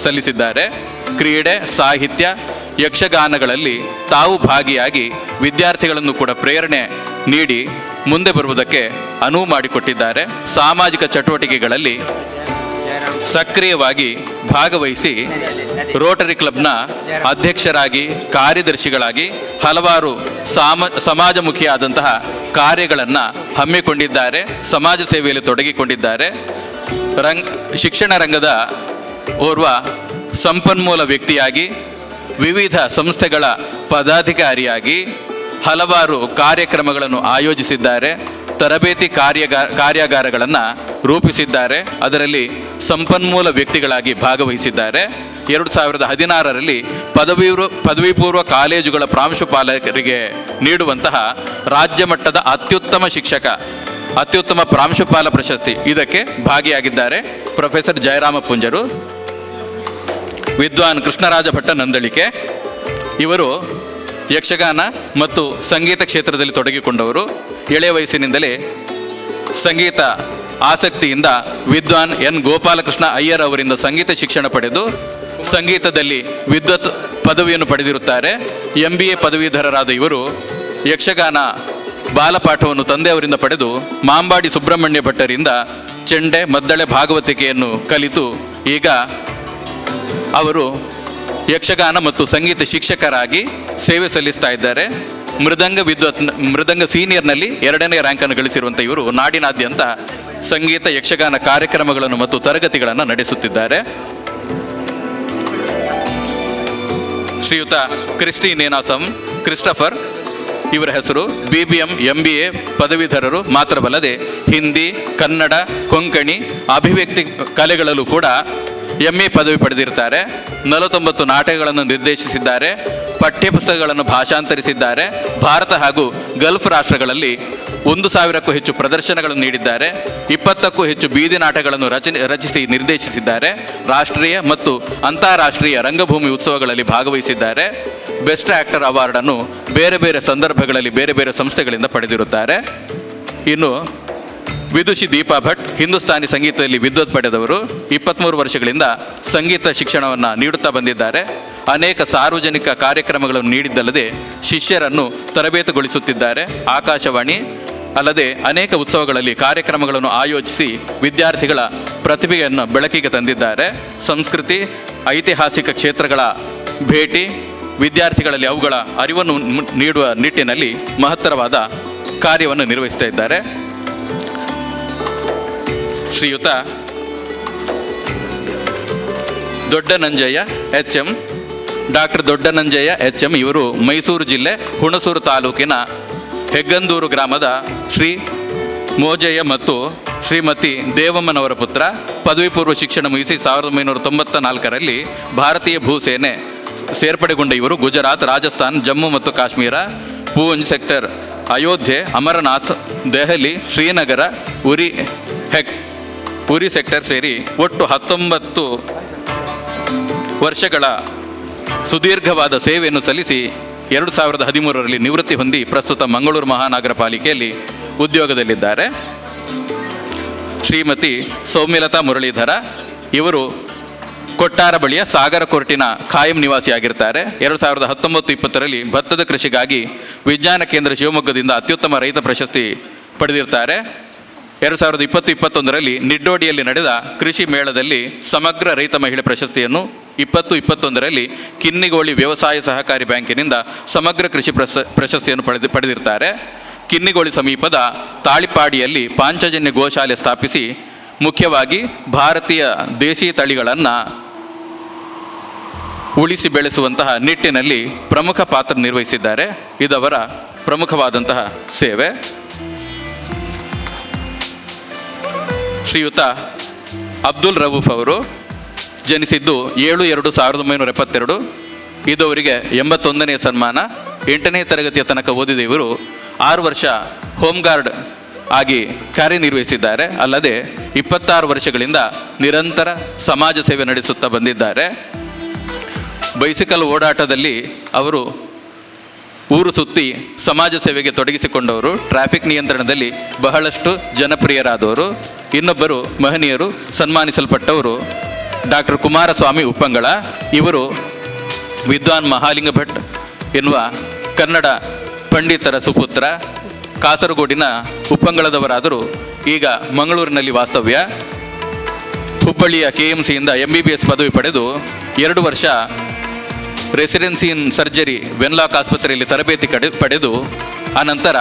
ಸಲ್ಲಿಸಿದ್ದಾರೆ. ಕ್ರೀಡೆ, ಸಾಹಿತ್ಯ, ಯಕ್ಷಗಾನಗಳಲ್ಲಿ ತಾವು ಭಾಗಿಯಾಗಿ ವಿದ್ಯಾರ್ಥಿಗಳನ್ನು ಕೂಡ ಪ್ರೇರಣೆ ನೀಡಿ ಮುಂದೆ ಬರುವುದಕ್ಕೆ ಅನುವು ಮಾಡಿಕೊಟ್ಟಿದ್ದಾರೆ. ಸಾಮಾಜಿಕ ಚಟುವಟಿಕೆಗಳಲ್ಲಿ ಸಕ್ರಿಯವಾಗಿ ಭಾಗವಹಿಸಿ ರೋಟರಿ ಕ್ಲಬ್ನ ಅಧ್ಯಕ್ಷರಾಗಿ, ಕಾರ್ಯದರ್ಶಿಗಳಾಗಿ ಹಲವಾರು ಸಮಾಜಮುಖಿಯಾದಂತಹ ಕಾರ್ಯಗಳನ್ನು ಹಮ್ಮಿಕೊಂಡಿದ್ದಾರೆ. ಸಮಾಜ ಸೇವೆಯಲ್ಲಿ ತೊಡಗಿಕೊಂಡಿದ್ದಾರೆ. ಶಿಕ್ಷಣ ರಂಗದ ಓರ್ವ ಸಂಪನ್ಮೂಲ ವ್ಯಕ್ತಿಯಾಗಿ, ವಿವಿಧ ಸಂಸ್ಥೆಗಳ ಪದಾಧಿಕಾರಿಯಾಗಿ ಹಲವಾರು ಕಾರ್ಯಕ್ರಮಗಳನ್ನು ಆಯೋಜಿಸಿದ್ದಾರೆ. ತರಬೇತಿ ಕಾರ್ಯಾಗಾರಗಳನ್ನು ರೂಪಿಸಿದ್ದಾರೆ. ಅದರಲ್ಲಿ ಸಂಪನ್ಮೂಲ ವ್ಯಕ್ತಿಗಳಾಗಿ ಭಾಗವಹಿಸಿದ್ದಾರೆ. 2016ರಲ್ಲಿ ಪದವಿ ಪೂರ್ವ ಕಾಲೇಜುಗಳ ಪ್ರಾಂಶುಪಾಲಕರಿಗೆ ನೀಡುವಂತಹ ರಾಜ್ಯ ಮಟ್ಟದ ಅತ್ಯುತ್ತಮ ಪ್ರಾಂಶುಪಾಲ ಪ್ರಶಸ್ತಿ ಇದಕ್ಕೆ ಭಾಗಿಯಾಗಿದ್ದಾರೆ. ಪ್ರೊಫೆಸರ್ ಜಯರಾಮ ಪೂಂಜರು. ವಿದ್ವಾನ್ ಕೃಷ್ಣರಾಜ ಭಟ್ಟ ನಂದಳಿಕೆ ಇವರು ಯಕ್ಷಗಾನ ಮತ್ತು ಸಂಗೀತ ಕ್ಷೇತ್ರದಲ್ಲಿ ತೊಡಗಿಕೊಂಡವರು. ಎಳೆಯ ವಯಸ್ಸಿನಿಂದಲೇ ಸಂಗೀತ ಆಸಕ್ತಿಯಿಂದ ವಿದ್ವಾನ್ N. ಗೋಪಾಲಕೃಷ್ಣ ಅಯ್ಯರ್ ಅವರಿಂದ ಸಂಗೀತ ಶಿಕ್ಷಣ ಪಡೆದು ಸಂಗೀತದಲ್ಲಿ ವಿದ್ವತ್ ಪದವಿಯನ್ನು ಪಡೆದಿರುತ್ತಾರೆ. MBA ಪದವೀಧರರಾದ ಇವರು ಯಕ್ಷಗಾನ ಬಾಲಪಾಠವನ್ನು ತಂದೆಯವರಿಂದ ಪಡೆದು ಮಾಂಬಾಡಿ ಸುಬ್ರಹ್ಮಣ್ಯ ಭಟ್ಟರಿಂದ ಚೆಂಡೆ ಮದ್ದಳೆ ಭಾಗವತಿಕೆಯನ್ನು ಕಲಿತು ಈಗ ಅವರು ಯಕ್ಷಗಾನ ಮತ್ತು ಸಂಗೀತ ಶಿಕ್ಷಕರಾಗಿ ಸೇವೆ ಸಲ್ಲಿಸ್ತಾ ಇದ್ದಾರೆ. ಮೃದಂಗ ಸೀನಿಯರ್ನಲ್ಲಿ 2ನೇ ರ್ಯಾಂಕನ್ನು ಗಳಿಸಿರುವಂಥ ಇವರು ನಾಡಿನಾದ್ಯಂತ ಸಂಗೀತ ಯಕ್ಷಗಾನ ಕಾರ್ಯಕ್ರಮಗಳನ್ನು ಮತ್ತು ತರಗತಿಗಳನ್ನು ನಡೆಸುತ್ತಿದ್ದಾರೆ. ಶ್ರೀಯುತ ಕ್ರಿಸ್ಟಿ ನೇನಾಸಂ ಕ್ರಿಸ್ಟಫರ್ ಇವರ ಹೆಸರು BBM MBA ಪದವೀಧರರು ಮಾತ್ರವಲ್ಲದೆ ಹಿಂದಿ, ಕನ್ನಡ, ಕೊಂಕಣಿ, ಅಭಿವ್ಯಕ್ತಿ ಕಲೆಗಳಲ್ಲೂ ಕೂಡ MA ಪದವಿ ಪಡೆದಿರ್ತಾರೆ. 49 ನಾಟಕಗಳನ್ನು ನಿರ್ದೇಶಿಸಿದ್ದಾರೆ. ಪಠ್ಯಪುಸ್ತಕಗಳನ್ನು ಭಾಷಾಂತರಿಸಿದ್ದಾರೆ. ಭಾರತ ಹಾಗೂ ಗಲ್ಫ್ ರಾಷ್ಟ್ರಗಳಲ್ಲಿ 1,000ಕ್ಕೂ ಹೆಚ್ಚು ಪ್ರದರ್ಶನಗಳನ್ನು ನೀಡಿದ್ದಾರೆ. 20ಕ್ಕೂ ಹೆಚ್ಚು ಬೀದಿ ನಾಟಕಗಳನ್ನು ರಚಿಸಿ ನಿರ್ದೇಶಿಸಿದ್ದಾರೆ. ರಾಷ್ಟ್ರೀಯ ಮತ್ತು ಅಂತಾರಾಷ್ಟ್ರೀಯ ರಂಗಭೂಮಿ ಉತ್ಸವಗಳಲ್ಲಿ ಭಾಗವಹಿಸಿದ್ದಾರೆ. ಬೆಸ್ಟ್ ಆ್ಯಕ್ಟರ್ ಅವಾರ್ಡನ್ನು ಬೇರೆ ಬೇರೆ ಸಂದರ್ಭಗಳಲ್ಲಿ ಬೇರೆ ಬೇರೆ ಸಂಸ್ಥೆಗಳಿಂದ ಪಡೆದಿರುತ್ತಾರೆ. ಇನ್ನು ವಿದುಷಿ ದೀಪಾ ಭಟ್ ಹಿಂದೂಸ್ತಾನಿ ಸಂಗೀತದಲ್ಲಿ ವಿದ್ವತ್ ಪಡೆದವರು. 23 ವರ್ಷಗಳಿಂದ ಸಂಗೀತ ಶಿಕ್ಷಣವನ್ನು ನೀಡುತ್ತಾ ಬಂದಿದ್ದಾರೆ. ಅನೇಕ ಸಾರ್ವಜನಿಕ ಕಾರ್ಯಕ್ರಮಗಳನ್ನು ನೀಡಿದ್ದಲ್ಲದೆ ಶಿಷ್ಯರನ್ನು ತರಬೇತುಗೊಳಿಸುತ್ತಿದ್ದಾರೆ. ಆಕಾಶವಾಣಿ ಅಲ್ಲದೆ ಅನೇಕ ಉತ್ಸವಗಳಲ್ಲಿ ಕಾರ್ಯಕ್ರಮಗಳನ್ನು ಆಯೋಜಿಸಿ ವಿದ್ಯಾರ್ಥಿಗಳ ಪ್ರತಿಭೆಯನ್ನು ಬೆಳಕಿಗೆ ತಂದಿದ್ದಾರೆ. ಸಂಸ್ಕೃತಿ, ಐತಿಹಾಸಿಕ ಕ್ಷೇತ್ರಗಳ ಭೇಟಿ, ವಿದ್ಯಾರ್ಥಿಗಳಲ್ಲಿ ಅವುಗಳ ಅರಿವನ್ನು ನೀಡುವ ನಿಟ್ಟಿನಲ್ಲಿ ಮಹತ್ತರವಾದ ಕಾರ್ಯವನ್ನು ನಿರ್ವಹಿಸ್ತಾ ಇದ್ದಾರೆ. ಶ್ರೀಯುತ ದೊಡ್ಡನಂಜಯ್ಯ HM ಡಾಕ್ಟರ್ ದೊಡ್ಡನಂಜಯ್ಯ HM ಇವರು ಮೈಸೂರು ಜಿಲ್ಲೆ ಹುಣಸೂರು ತಾಲೂಕಿನ ಹೆಗ್ಗಂದೂರು ಗ್ರಾಮದ ಶ್ರೀ ಮೋಜಯ್ಯ ಮತ್ತು ಶ್ರೀಮತಿ ದೇವಮ್ಮನವರ ಪುತ್ರ. ಪದವಿ ಪೂರ್ವ ಶಿಕ್ಷಣ ಮುಗಿಸಿ 1994ರಲ್ಲಿ ಭಾರತೀಯ ಭೂಸೇನೆ ಸೇರ್ಪಡೆಗೊಂಡ ಇವರು ಗುಜರಾತ್, ರಾಜಸ್ಥಾನ್, ಜಮ್ಮು ಮತ್ತು ಕಾಶ್ಮೀರ, ಪೂಂಚ್ ಸೆಕ್ಟರ್, ಅಯೋಧ್ಯೆ, ಅಮರನಾಥ್, ದೆಹಲಿ, ಶ್ರೀನಗರ, ಉರಿ ಸೆಕ್ಟರ್ ಸೇರಿ ಒಟ್ಟು 19 ವರ್ಷಗಳ ಸುದೀರ್ಘವಾದ ಸೇವೆಯನ್ನು ಸಲ್ಲಿಸಿ 2013ರಲ್ಲಿ ನಿವೃತ್ತಿ ಹೊಂದಿ ಪ್ರಸ್ತುತ ಮಂಗಳೂರು ಮಹಾನಗರ ಪಾಲಿಕೆಯಲ್ಲಿ ಉದ್ಯೋಗದಲ್ಲಿದ್ದಾರೆ. ಶ್ರೀಮತಿ ಸೌಮ್ಯಲತಾ ಮುರಳೀಧರ ಇವರು ಕೊಟ್ಟಾರ ಬಳಿಯ ಸಾಗರ ಕೋರ್ಟಿನ ಖಾಯಂ ನಿವಾಸಿಯಾಗಿರ್ತಾರೆ. 2019-20ರಲ್ಲಿ ಭತ್ತದ ಕೃಷಿಗಾಗಿ ವಿಜ್ಞಾನ ಕೇಂದ್ರ ಶಿವಮೊಗ್ಗದಿಂದ ಅತ್ಯುತ್ತಮ ರೈತ ಪ್ರಶಸ್ತಿ ಪಡೆದಿರ್ತಾರೆ. 2020-21ರಲ್ಲಿ ನಿಡ್ಡೋಡಿಯಲ್ಲಿ ನಡೆದ ಕೃಷಿ ಮೇಳದಲ್ಲಿ ಸಮಗ್ರ ರೈತ ಮಹಿಳೆ ಪ್ರಶಸ್ತಿಯನ್ನು, 2021ರಲ್ಲಿ ಕಿನ್ನಿಗೋಳಿ ವ್ಯವಸಾಯ ಸಹಕಾರಿ ಬ್ಯಾಂಕಿನಿಂದ ಸಮಗ್ರ ಕೃಷಿ ಪ್ರಶಸ್ತಿಯನ್ನು ಪಡೆದಿರ್ತಾರೆ. ಕಿನ್ನಿಗೋಳಿ ಸಮೀಪದ ತಾಳಿಪಾಡಿಯಲ್ಲಿ ಪಾಂಚಜನ್ಯ ಗೋಶಾಲೆ ಸ್ಥಾಪಿಸಿ ಮುಖ್ಯವಾಗಿ ಭಾರತೀಯ ದೇಶೀಯ ತಳಿಗಳನ್ನು ಉಳಿಸಿ ಬೆಳೆಸುವಂತಹ ನಿಟ್ಟಿನಲ್ಲಿ ಪ್ರಮುಖ ಪಾತ್ರ ನಿರ್ವಹಿಸಿದ್ದಾರೆ. ಇದವರ ಪ್ರಮುಖವಾದಂತಹ ಸೇವೆ. ಶ್ರೀಯುತ ಅಬ್ದುಲ್ ರವೂಫ್ ಅವರು ಜನಿಸಿದ್ದು 7/2/1972. ಇದು ಅವರಿಗೆ 81ನೇ ಸನ್ಮಾನ. 8ನೇ ತರಗತಿಯ ತನಕ ಓದಿದ ಇವರು 6 ವರ್ಷ ಹೋಮ್ ಗಾರ್ಡ್ ಆಗಿ ಕಾರ್ಯನಿರ್ವಹಿಸಿದ್ದಾರೆ. ಅಲ್ಲದೆ 26 ವರ್ಷಗಳಿಂದ ನಿರಂತರ ಸಮಾಜ ಸೇವೆ ನಡೆಸುತ್ತಾ ಬಂದಿದ್ದಾರೆ. ಬೈಸಿಕಲ್ ಓಡಾಟದಲ್ಲಿ ಅವರು ಊರು ಸುತ್ತಿ ಸಮಾಜ ಸೇವೆಗೆ ತೊಡಗಿಸಿಕೊಂಡವರು. ಟ್ರಾಫಿಕ್ ನಿಯಂತ್ರಣದಲ್ಲಿ ಬಹಳಷ್ಟು ಜನಪ್ರಿಯರಾದವರು. ಇನ್ನೊಬ್ಬರು ಮಹನೀಯರು ಸನ್ಮಾನಿಸಲ್ಪಟ್ಟವರು ಡಾಕ್ಟರ್ ಕುಮಾರಸ್ವಾಮಿ ಉಪ್ಪಂಗಳ. ಇವರು ವಿದ್ವಾನ್ ಮಹಾಲಿಂಗ ಭಟ್ ಎನ್ನುವ ಕನ್ನಡ ಪಂಡಿತರ ಸುಪುತ್ರ. ಕಾಸರಗೋಡಿನ ಉಪ್ಪಂಗಳದವರಾದರೂ ಈಗ ಮಂಗಳೂರಿನಲ್ಲಿ ವಾಸ್ತವ್ಯ. ಹುಬ್ಬಳ್ಳಿಯ KMCಯಿಂದ MBBS ಪದವಿ ಪಡೆದು 2 ವರ್ಷ ರೆಸಿಡೆನ್ಸಿ ಇನ್ ಸರ್ಜರಿ ವೆನ್ಲಾಕ್ ಆಸ್ಪತ್ರೆಯಲ್ಲಿ ತರಬೇತಿ ಪಡೆದು ಅನಂತರ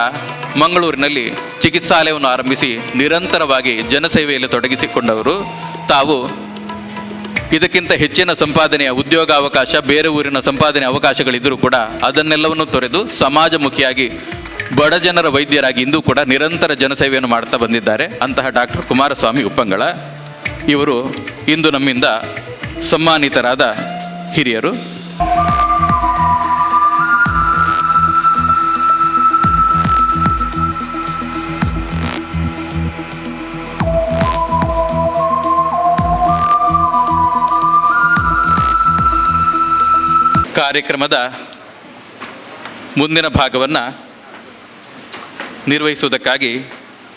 ಮಂಗಳೂರಿನಲ್ಲಿ ಚಿಕಿತ್ಸಾಲಯವನ್ನು ಆರಂಭಿಸಿ ನಿರಂತರವಾಗಿ ಜನಸೇವೆಯಲ್ಲಿ ತೊಡಗಿಸಿಕೊಂಡವರು. ತಾವು ಇದಕ್ಕಿಂತ ಹೆಚ್ಚಿನ ಸಂಪಾದನೆಯ ಉದ್ಯೋಗಾವಕಾಶ, ಬೇರೆ ಊರಿನ ಸಂಪಾದನೆ ಅವಕಾಶಗಳಿದ್ದರೂ ಕೂಡ ಅದನ್ನೆಲ್ಲವನ್ನು ತೊರೆದು ಸಮಾಜಮುಖಿಯಾಗಿ ಬಡ ಜನರ ವೈದ್ಯರಾಗಿ ಇಂದು ಕೂಡ ನಿರಂತರ ಜನಸೇವೆಯನ್ನು ಮಾಡ್ತಾ ಬಂದಿದ್ದಾರೆ. ಅಂತಹ ಡಾಕ್ಟರ್ ಕುಮಾರಸ್ವಾಮಿ ಉಪ್ಪಂಗಳ ಇವರು ಇಂದು ನಮ್ಮಿಂದ ಸನ್ಮಾನಿತರಾದ ಹಿರಿಯರು. ಕಾರ್ಯಕ್ರಮದ ಮುಂದಿನ ಭಾಗವನ್ನು ನಿರ್ವಹಿಸುವುದಕ್ಕಾಗಿ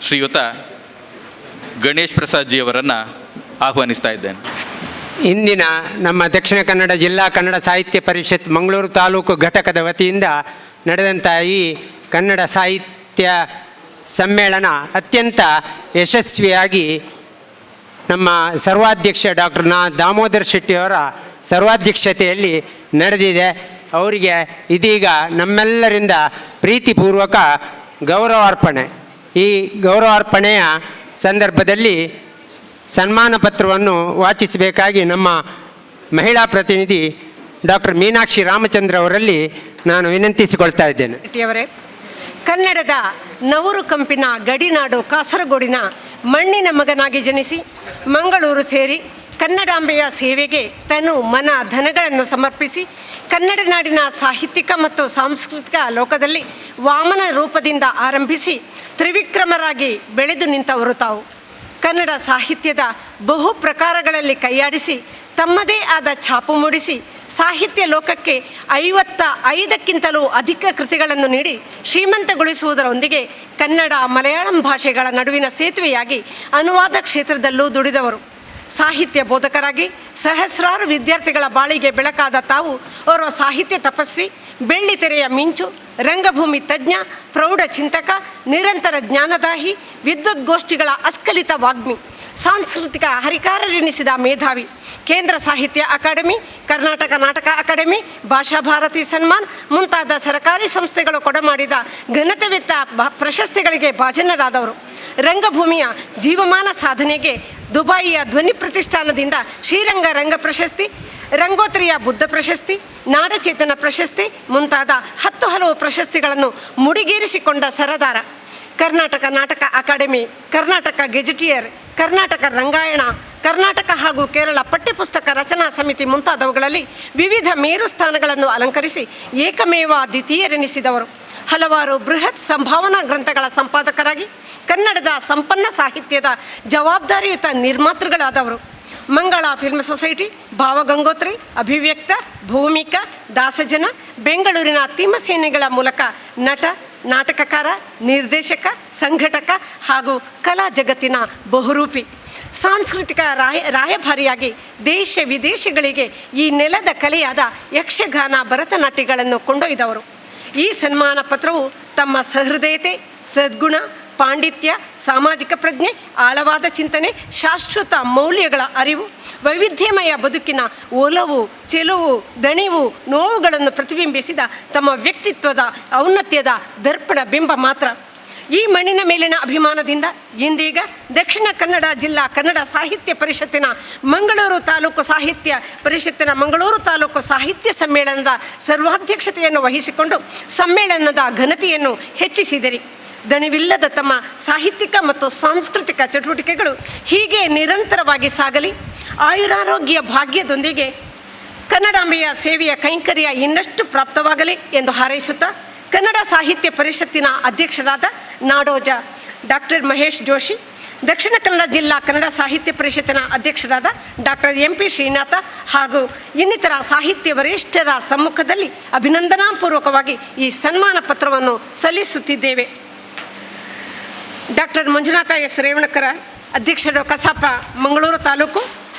ಶ್ರೀಯುತ ಗಣೇಶ್ ಪ್ರಸಾದ್ ಜಿಯವರನ್ನು ಆಹ್ವಾನಿಸ್ತಾ ಇದ್ದೇನೆ. ಇಂದಿನ ನಮ್ಮ ದಕ್ಷಿಣ ಕನ್ನಡ ಜಿಲ್ಲಾ ಕನ್ನಡ ಸಾಹಿತ್ಯ ಪರಿಷತ್ ಮಂಗಳೂರು ತಾಲೂಕು ಘಟಕದ ವತಿಯಿಂದ ನಡೆದಂಥ ಈ ಕನ್ನಡ ಸಾಹಿತ್ಯ ಸಮ್ಮೇಳನ ಅತ್ಯಂತ ಯಶಸ್ವಿಯಾಗಿ ನಮ್ಮ ಸರ್ವಾಧ್ಯಕ್ಷ ಡಾಕ್ಟರ್ ದಾಮೋದರ್ ಶೆಟ್ಟಿಯವರ ಸರ್ವಾಧ್ಯಕ್ಷತೆಯಲ್ಲಿ ನಡೆದಿದೆ. ಅವರಿಗೆ ಇದೀಗ ನಮ್ಮೆಲ್ಲರಿಂದ ಪ್ರೀತಿಪೂರ್ವಕ ಗೌರವಾರ್ಪಣೆ. ಈ ಗೌರವಾರ್ಪಣೆಯ ಸಂದರ್ಭದಲ್ಲಿ ಸನ್ಮಾನ ಪತ್ರವನ್ನು ವಾಚಿಸಬೇಕಾಗಿ ನಮ್ಮ ಮಹಿಳಾ ಪ್ರತಿನಿಧಿ ಡಾಕ್ಟರ್ ಮೀನಾಕ್ಷಿ ರಾಮಚಂದ್ರ ಅವರಲ್ಲಿ ನಾನು ವಿನಂತಿಸಿಕೊಳ್ತಾ ಇದ್ದೇನೆ. ಶೆಟ್ಟಿಯವರೇ, ಕನ್ನಡದ ನವರು ಕಂಪಿನ ಗಡಿನಾಡು ಕಾಸರಗೋಡಿನ ಮಣ್ಣಿನ ಮಗನಾಗಿ ಜನಿಸಿ ಮಂಗಳೂರು ಸೇರಿ ಕನ್ನಡಾಂಬೆಯ ಸೇವೆಗೆ ತನು ಮನ ಧನಗಳನ್ನು ಸಮರ್ಪಿಸಿ ಕನ್ನಡ ನಾಡಿನ ಸಾಹಿತ್ಯಿಕ ಮತ್ತು ಸಾಂಸ್ಕೃತಿಕ ಲೋಕದಲ್ಲಿ ವಾಮನ ರೂಪದಿಂದ ಆರಂಭಿಸಿ ತ್ರಿವಿಕ್ರಮರಾಗಿ ಬೆಳೆದು ನಿಂತವರು ತಾವು. ಕನ್ನಡ ಸಾಹಿತ್ಯದ ಬಹು ಪ್ರಕಾರಗಳಲ್ಲಿ ಕೈಯಾಡಿಸಿ ತಮ್ಮದೇ ಆದ ಛಾಪು ಮೂಡಿಸಿ ಸಾಹಿತ್ಯ ಲೋಕಕ್ಕೆ 55ಕ್ಕಿಂತಲೂ ಅಧಿಕ ಕೃತಿಗಳನ್ನು ನೀಡಿ ಶ್ರೀಮಂತಗೊಳಿಸುವುದರೊಂದಿಗೆ ಕನ್ನಡ ಮಲಯಾಳಂ ಭಾಷೆಗಳ ನಡುವಿನ ಸೇತುವೆಯಾಗಿ ಅನುವಾದ ಕ್ಷೇತ್ರದಲ್ಲೂ ದುಡಿದವರು. ಸಾಹಿತ್ಯ ಬೋಧಕರಾಗಿ ಸಹಸ್ರಾರು ವಿದ್ಯಾರ್ಥಿಗಳ ಬಾಳಿಗೆ ಬೆಳಕಾದ ತಾವು ಓರ್ವ ಸಾಹಿತ್ಯ ತಪಸ್ವಿ, ಬೆಳ್ಳಿತೆರೆಯ ಮಿಂಚು, ರಂಗಭೂಮಿ ತಜ್ಞ, ಪ್ರೌಢ ಚಿಂತಕ, ನಿರಂತರ ಜ್ಞಾನದಾಹಿ, ವಿದ್ವದ್ಗೋಷ್ಠಿಗಳ ಅಸ್ಖಲಿತ ವಾಗ್ಮಿ, ಸಾಂಸ್ಕೃತಿಕ ಹರಿಕಾರರೆನಿಸಿದ ಮೇಧಾವಿ, ಕೇಂದ್ರ ಸಾಹಿತ್ಯ ಅಕಾಡೆಮಿ, ಕರ್ನಾಟಕ ನಾಟಕ ಅಕಾಡೆಮಿ, ಭಾಷಾ ಭಾರತಿ ಸನ್ಮಾನ್ ಮುಂತಾದ ಸರ್ಕಾರಿ ಸಂಸ್ಥೆಗಳು ಕೊಡಮಾಡಿದ ಘನತೆವೆತ್ತ ಪ್ರಶಸ್ತಿಗಳಿಗೆ ಭಾಜನರಾದವರು. ರಂಗಭೂಮಿಯ ಜೀವಮಾನ ಸಾಧನೆಗೆ ದುಬಾಯಿಯ ಧ್ವನಿ ಪ್ರತಿಷ್ಠಾನದಿಂದ ಶ್ರೀರಂಗ ರಂಗ ಪ್ರಶಸ್ತಿ, ರಂಗೋತ್ರಿಯ ಬುದ್ಧ ಪ್ರಶಸ್ತಿ, ನಾಡಚೇತನ ಪ್ರಶಸ್ತಿ ಮುಂತಾದ 10 ಹಲವು ಪ್ರಶಸ್ತಿಗಳನ್ನು ಮುಡಿಗೇರಿಸಿಕೊಂಡ ಸರದಾರ. ಕರ್ನಾಟಕ ನಾಟಕ ಅಕಾಡೆಮಿ, ಕರ್ನಾಟಕ ಗೆಜೆಟಿಯರ್, ಕರ್ನಾಟಕ ರಂಗಾಯಣ, ಕರ್ನಾಟಕ ಹಾಗೂ ಕೇರಳ ಪಠ್ಯಪುಸ್ತಕ ರಚನಾ ಸಮಿತಿ ಮುಂತಾದವುಗಳಲ್ಲಿ ವಿವಿಧ ಮೇರು ಸ್ಥಾನಗಳನ್ನು ಅಲಂಕರಿಸಿ ಏಕಮೇವ ದ್ವಿತೀಯರೆನಿಸಿದವರು. ಹಲವಾರು ಬೃಹತ್ ಸಂಭಾವನಾ ಗ್ರಂಥಗಳ ಸಂಪಾದಕರಾಗಿ ಕನ್ನಡದ ಸಂಪನ್ನ ಸಾಹಿತ್ಯದ ಜವಾಬ್ದಾರಿಯುತ ನಿರ್ಮಾತೃಗಳಾದವರು. ಮಂಗಳ ಫಿಲ್ಮ್ ಸೊಸೈಟಿ, ಭಾವಗಂಗೋತ್ರಿ, ಅಭಿವ್ಯಕ್ತ, ಭೂಮಿಕ, ದಾಸಜನ, ಬೆಂಗಳೂರಿನ ತಿಮ್ಮಸೇನೆಗಳ ಮೂಲಕ ನಟ, ನಾಟಕಕಾರ, ನಿರ್ದೇಶಕ, ಸಂಘಟಕ ಹಾಗೂ ಕಲಾ ಜಗತ್ತಿನ ಬಹುರೂಪಿ. ಸಾಂಸ್ಕೃತಿಕ ರಾಯಭಾರಿಯಾಗಿ ದೇಶ ವಿದೇಶಗಳಿಗೆ ಈ ನೆಲದ ಕಲೆಯಾದ ಯಕ್ಷಗಾನ, ಭರತನಾಟ್ಯಗಳನ್ನು ಕೊಂಡೊಯ್ದವರು. ಈ ಸನ್ಮಾನ ಪತ್ರವು ತಮ್ಮ ಸಹೃದಯತೆ, ಸದ್ಗುಣ, ಪಾಂಡಿತ್ಯ, ಸಾಮಾಜಿಕ ಪ್ರಜ್ಞೆ, ಆಳವಾದ ಚಿಂತನೆ, ಶಾಶ್ವತ ಮೌಲ್ಯಗಳ ಅರಿವು, ವೈವಿಧ್ಯಮಯ ಬದುಕಿನ ಒಲವು, ಚೆಲುವು, ದಣಿವು, ನೋವುಗಳನ್ನು ಪ್ರತಿಬಿಂಬಿಸಿದ ತಮ್ಮ ವ್ಯಕ್ತಿತ್ವದ ಔನ್ನತ್ಯದ ದರ್ಪಣ ಬಿಂಬ ಮಾತ್ರ. ಈ ಮಣ್ಣಿನ ಮೇಲಿನ ಅಭಿಮಾನದಿಂದ ಇಂದೀಗ ದಕ್ಷಿಣ ಕನ್ನಡ ಜಿಲ್ಲಾ ಕನ್ನಡ ಸಾಹಿತ್ಯ ಪರಿಷತ್ತಿನ ಮಂಗಳೂರು ತಾಲೂಕು ಸಾಹಿತ್ಯ ಪರಿಷತ್ತಿನ ಮಂಗಳೂರು ತಾಲೂಕು ಸಾಹಿತ್ಯ ಸಮ್ಮೇಳನದ ಸರ್ವಾಧ್ಯಕ್ಷತೆಯನ್ನು ವಹಿಸಿಕೊಂಡು ಸಮ್ಮೇಳನದ ಘನತೆಯನ್ನು ಹೆಚ್ಚಿಸಿದಿರಿ. ದಣಿವಿಲ್ಲದ ತಮ್ಮ ಸಾಹಿತ್ಯಿಕ ಮತ್ತು ಸಾಂಸ್ಕೃತಿಕ ಚಟುವಟಿಕೆಗಳು ಹೀಗೆ ನಿರಂತರವಾಗಿ ಸಾಗಲಿ. ಆಯುರಾರೋಗ್ಯ ಭಾಗ್ಯದೊಂದಿಗೆ ಕನ್ನಡಾಂಬೆಯ ಸೇವೆಯ ಕೈಂಕರ್ಯ ಇನ್ನಷ್ಟು ಪ್ರಾಪ್ತವಾಗಲಿ ಎಂದು ಹಾರೈಸುತ್ತಾ ಕನ್ನಡ ಸಾಹಿತ್ಯ ಪರಿಷತ್ತಿನ ಅಧ್ಯಕ್ಷರಾದ ನಾಡೋಜ ಡಾಕ್ಟರ್ ಮಹೇಶ್ ಜೋಶಿ, ದಕ್ಷಿಣ ಕನ್ನಡ ಜಿಲ್ಲಾ ಕನ್ನಡ ಸಾಹಿತ್ಯ ಪರಿಷತ್ತಿನ ಅಧ್ಯಕ್ಷರಾದ ಡಾಕ್ಟರ್ MP ಶ್ರೀನಾಥ ಹಾಗೂ ಇನ್ನಿತರ ಸಾಹಿತ್ಯ ವರಿಷ್ಠರ ಸಮ್ಮುಖದಲ್ಲಿ ಅಭಿನಂದನಾಪೂರ್ವಕವಾಗಿ ಈ ಸನ್ಮಾನ ಪತ್ರವನ್ನು ಸಲ್ಲಿಸುತ್ತಿದ್ದೇವೆ. ಡಾಕ್ಟರ್ ಮಂಜುನಾಥ S ರೇವಣಕರ, ಅಧ್ಯಕ್ಷರು ಕಸಾಪ ಮಂಗಳೂರು ತಾಲೂಕು,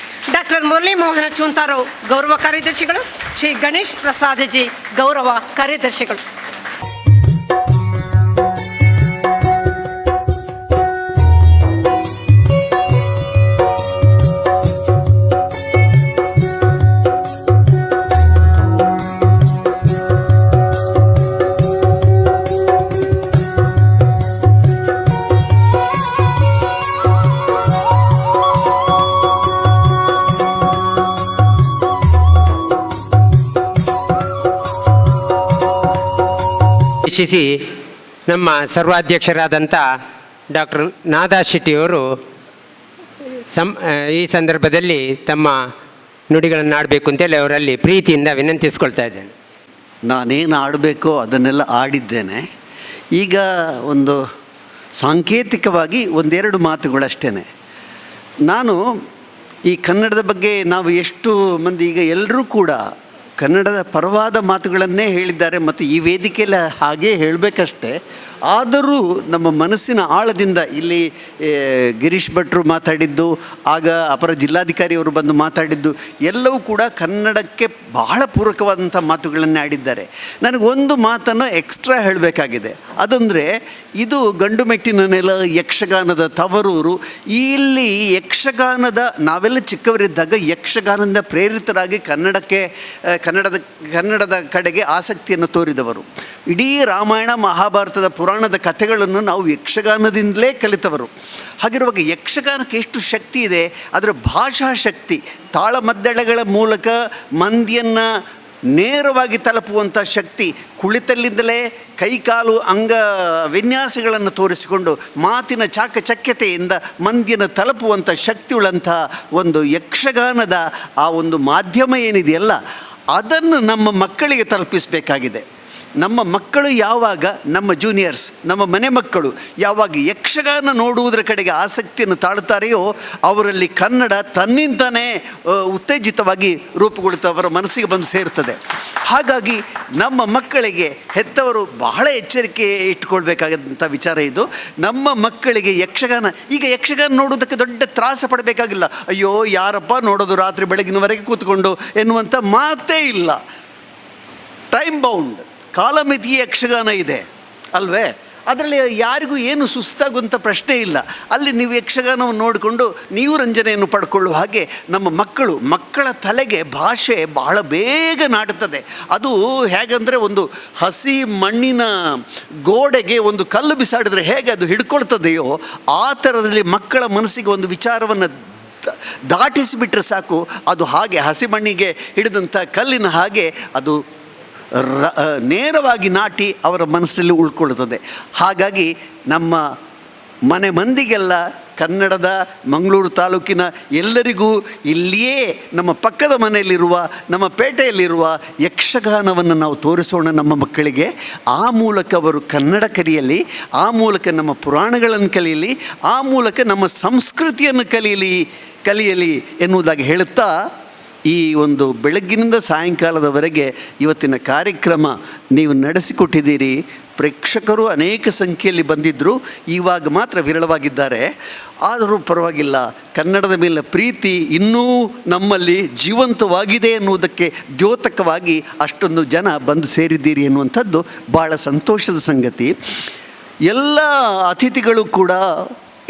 ಡಾಕ್ಟರ್ ಮುರಳಿ ಮೋಹನ ಚೂಂತಾರು ಗೌರವ ಕಾರ್ಯದರ್ಶಿಗಳು, ಶ್ರೀ ಗಣೇಶ್ ಪ್ರಸಾದ್ ಜಿ ಗೌರವ ಕಾರ್ಯದರ್ಶಿಗಳು. ಉದ್ದೇಶಿಸಿ ನಮ್ಮ ಸರ್ವಾಧ್ಯಕ್ಷರಾದಂಥ ಡಾಕ್ಟರ್ ನಾದಾ ಶೆಟ್ಟಿಯವರು ಈ ಸಂದರ್ಭದಲ್ಲಿ ತಮ್ಮ ನುಡಿಗಳನ್ನು ಆಡಬೇಕು ಅಂತೇಳಿ ಅವರಲ್ಲಿ ಪ್ರೀತಿಯಿಂದ ವಿನಂತಿಸ್ಕೊಳ್ತಾ ಇದ್ದೇನೆ. ನಾನೇನು ಆಡಬೇಕೋ ಅದನ್ನೆಲ್ಲ ಆಡಿದ್ದೇನೆ. ಈಗ ಒಂದು ಸಾಂಕೇತಿಕವಾಗಿ ಒಂದೆರಡು ಮಾತುಗಳಷ್ಟೇ. ನಾನು ಈ ಕನ್ನಡದ ಬಗ್ಗೆ ನಾವು ಎಷ್ಟು ಮಂದಿ ಈಗ ಎಲ್ಲರೂ ಕೂಡ ಕನ್ನಡದ ಪರವಾದ ಮಾತುಗಳನ್ನೇ ಹೇಳಿದ್ದಾರೆ ಮತ್ತು ಈ ವೇದಿಕೆಯಲ್ಲಿ ಹಾಗೇ ಹೇಳಬೇಕಷ್ಟೇ. ಆದರೂ ನಮ್ಮ ಮನಸ್ಸಿನ ಆಳದಿಂದ ಇಲ್ಲಿ ಗಿರೀಶ್ ಭಟ್ರು ಮಾತಾಡಿದ್ದು, ಆಗ ಅಪರ ಜಿಲ್ಲಾಧಿಕಾರಿಯವರು ಬಂದು ಮಾತಾಡಿದ್ದು ಎಲ್ಲವೂ ಕೂಡ ಕನ್ನಡಕ್ಕೆ ಬಹಳ ಪೂರಕವಾದಂಥ ಮಾತುಗಳನ್ನೇ ಆಡಿದ್ದಾರೆ. ನನಗೊಂದು ಮಾತನ್ನು ಎಕ್ಸ್ಟ್ರಾ ಹೇಳಬೇಕಾಗಿದೆ. ಅದಂದರೆ ಇದು ಗಂಡು ಮೆಟ್ಟಿನ ನೆಲ, ಯಕ್ಷಗಾನದ ತವರೂರು. ಇಲ್ಲಿ ಯಕ್ಷಗಾನದ ನಾವೆಲ್ಲ ಚಿಕ್ಕವರಿದ್ದಾಗ ಯಕ್ಷಗಾನದಿಂದ ಪ್ರೇರಿತರಾಗಿ ಕನ್ನಡದ ಕಡೆಗೆ ಆಸಕ್ತಿಯನ್ನು ತೋರಿದವರು. ಇಡೀ ರಾಮಾಯಣ ಮಹಾಭಾರತದ ಪುರಾಣದ ಕಥೆಗಳನ್ನು ನಾವು ಯಕ್ಷಗಾನದಿಂದಲೇ ಕಲಿತವರು. ಹಾಗಿರುವಾಗ ಯಕ್ಷಗಾನಕ್ಕೆ ಎಷ್ಟು ಶಕ್ತಿ ಇದೆ, ಅದರ ಭಾಷಾ ಶಕ್ತಿ, ತಾಳಮದ್ದಳೆಗಳ ಮೂಲಕ ಮಂದಿಯನ್ನು ನೇರವಾಗಿ ತಲುಪುವಂಥ ಶಕ್ತಿ, ಕುಳಿತಲ್ಲಿಂದಲೇ ಕೈಕಾಲು ಅಂಗ ವಿನ್ಯಾಸಗಳನ್ನು ತೋರಿಸಿಕೊಂಡು ಮಾತಿನ ಚಾಕಚಕ್ಯತೆಯಿಂದ ಮಂದಿಯನ್ನು ತಲುಪುವಂಥ ಶಕ್ತಿಯುಳ್ಳಂಥ ಒಂದು ಯಕ್ಷಗಾನದ ಆ ಒಂದು ಮಾಧ್ಯಮ ಏನಿದೆಯಲ್ಲ, ಅದನ್ನು ನಮ್ಮ ಮಕ್ಕಳಿಗೆ ತಲುಪಿಸಬೇಕಾಗಿದೆ. ನಮ್ಮ ಮಕ್ಕಳು ಯಾವಾಗ, ನಮ್ಮ ಜೂನಿಯರ್ಸ್, ನಮ್ಮ ಮನೆ ಮಕ್ಕಳು ಯಾವಾಗ ಯಕ್ಷಗಾನ ನೋಡುವುದರ ಕಡೆಗೆ ಆಸಕ್ತಿಯನ್ನು ತಾಳುತ್ತಾರೆಯೋ ಅವರಲ್ಲಿ ಕನ್ನಡ ತನ್ನಿಂತಾನೇ ಉತ್ತೇಜಿತವಾಗಿ ರೂಪುಗೊಳ್ಳುತ್ತೆ, ಅವರ ಮನಸ್ಸಿಗೆ ಬಂದು ಸೇರ್ತದೆ. ಹಾಗಾಗಿ ನಮ್ಮ ಮಕ್ಕಳಿಗೆ ಹೆತ್ತವರು ಬಹಳ ಎಚ್ಚರಿಕೆ ಇಟ್ಕೊಳ್ಬೇಕಾದಂಥ ವಿಚಾರ ಇದು. ನಮ್ಮ ಮಕ್ಕಳಿಗೆ ಈಗ ಯಕ್ಷಗಾನ ನೋಡೋದಕ್ಕೆ ದೊಡ್ಡ ತ್ರಾಸ ಪಡಬೇಕಾಗಿಲ್ಲ. ಅಯ್ಯೋ ಯಾರಪ್ಪ ನೋಡೋದು ರಾತ್ರಿ ಬೆಳಗಿನವರೆಗೆ ಕೂತ್ಕೊಂಡು ಎನ್ನುವಂಥ ಮಾತೇ ಇಲ್ಲ. ಟೈಮ್ ಬೌಂಡ್, ಕಾಲಮಿತಿಯ ಯಕ್ಷಗಾನ ಇದೆ ಅಲ್ವೇ? ಅದರಲ್ಲಿ ಯಾರಿಗೂ ಏನು ಸುಸ್ತಾಗುವಂಥ ಪ್ರಶ್ನೆ ಇಲ್ಲ. ಅಲ್ಲಿ ನೀವು ಯಕ್ಷಗಾನವನ್ನು ನೋಡಿಕೊಂಡು ನೀವು ರಂಜನೆಯನ್ನು ಪಡ್ಕೊಳ್ಳುವ ಹಾಗೆ ನಮ್ಮ ಮಕ್ಕಳ ತಲೆಗೆ ಭಾಷೆ ಬಹಳ ಬೇಗ ನಾಡುತ್ತದೆ. ಅದು ಹೇಗಂದರೆ ಒಂದು ಹಸಿ ಮಣ್ಣಿನ ಗೋಡೆಗೆ ಒಂದು ಕಲ್ಲು ಬಿಸಾಡಿದ್ರೆ ಹೇಗೆ ಅದು ಹಿಡ್ಕೊಳ್ತದೆಯೋ ಆ ಥರದಲ್ಲಿ ಮಕ್ಕಳ ಮನಸ್ಸಿಗೆ ಒಂದು ವಿಚಾರವನ್ನು ದಾಟಿಸಿಬಿಟ್ರೆ ಸಾಕು, ಅದು ಹಾಗೆ ಹಸಿ ಮಣ್ಣಿಗೆ ಹಿಡಿದಂಥ ಕಲ್ಲಿನ ಹಾಗೆ ಅದು ನೇರವಾಗಿ ನಾಟಿ ಅವರ ಮನಸ್ಸಿನಲ್ಲಿ ಉಳ್ಕೊಳ್ಳುತ್ತದೆ. ಹಾಗಾಗಿ ನಮ್ಮ ಮನೆ ಮಂದಿಗೆಲ್ಲ, ಕನ್ನಡದ ಮಂಗಳೂರು ತಾಲೂಕಿನ ಎಲ್ಲರಿಗೂ ಇಲ್ಲಿಯೇ ನಮ್ಮ ಪಕ್ಕದ ಮನೆಯಲ್ಲಿರುವ, ನಮ್ಮ ಪೇಟೆಯಲ್ಲಿರುವ ಯಕ್ಷಗಾನವನ್ನು ನಾವು ತೋರಿಸೋಣ ನಮ್ಮ ಮಕ್ಕಳಿಗೆ. ಆ ಮೂಲಕ ಅವರು ಕನ್ನಡ ಕಲಿಯಲಿ, ಆ ಮೂಲಕ ನಮ್ಮ ಪುರಾಣಗಳನ್ನು ಕಲಿಯಲಿ, ಆ ಮೂಲಕ ನಮ್ಮ ಸಂಸ್ಕೃತಿಯನ್ನು ಕಲಿಯಲಿ ಎನ್ನುವುದಾಗಿ ಹೇಳುತ್ತಾ, ಈ ಒಂದು ಬೆಳಗ್ಗಿನಿಂದ ಸಾಯಂಕಾಲದವರೆಗೆ ಇವತ್ತಿನ ಕಾರ್ಯಕ್ರಮ ನೀವು ನಡೆಸಿಕೊಟ್ಟಿದ್ದೀರಿ. ಪ್ರೇಕ್ಷಕರು ಅನೇಕ ಸಂಖ್ಯೆಯಲ್ಲಿ ಬಂದಿದ್ದರು, ಇವಾಗ ಮಾತ್ರ ವಿರಳವಾಗಿದ್ದಾರೆ. ಆದರೂ ಪರವಾಗಿಲ್ಲ, ಕನ್ನಡದ ಮೇಲೆ ಪ್ರೀತಿ ಇನ್ನೂ ನಮ್ಮಲ್ಲಿ ಜೀವಂತವಾಗಿದೆ ಎನ್ನುವುದಕ್ಕೆ ದ್ಯೋತಕವಾಗಿ ಅಷ್ಟೊಂದು ಜನ ಬಂದು ಸೇರಿದ್ದೀರಿ ಎನ್ನುವಂಥದ್ದು ಭಾಳ ಸಂತೋಷದ ಸಂಗತಿ. ಎಲ್ಲ ಅತಿಥಿಗಳು ಕೂಡ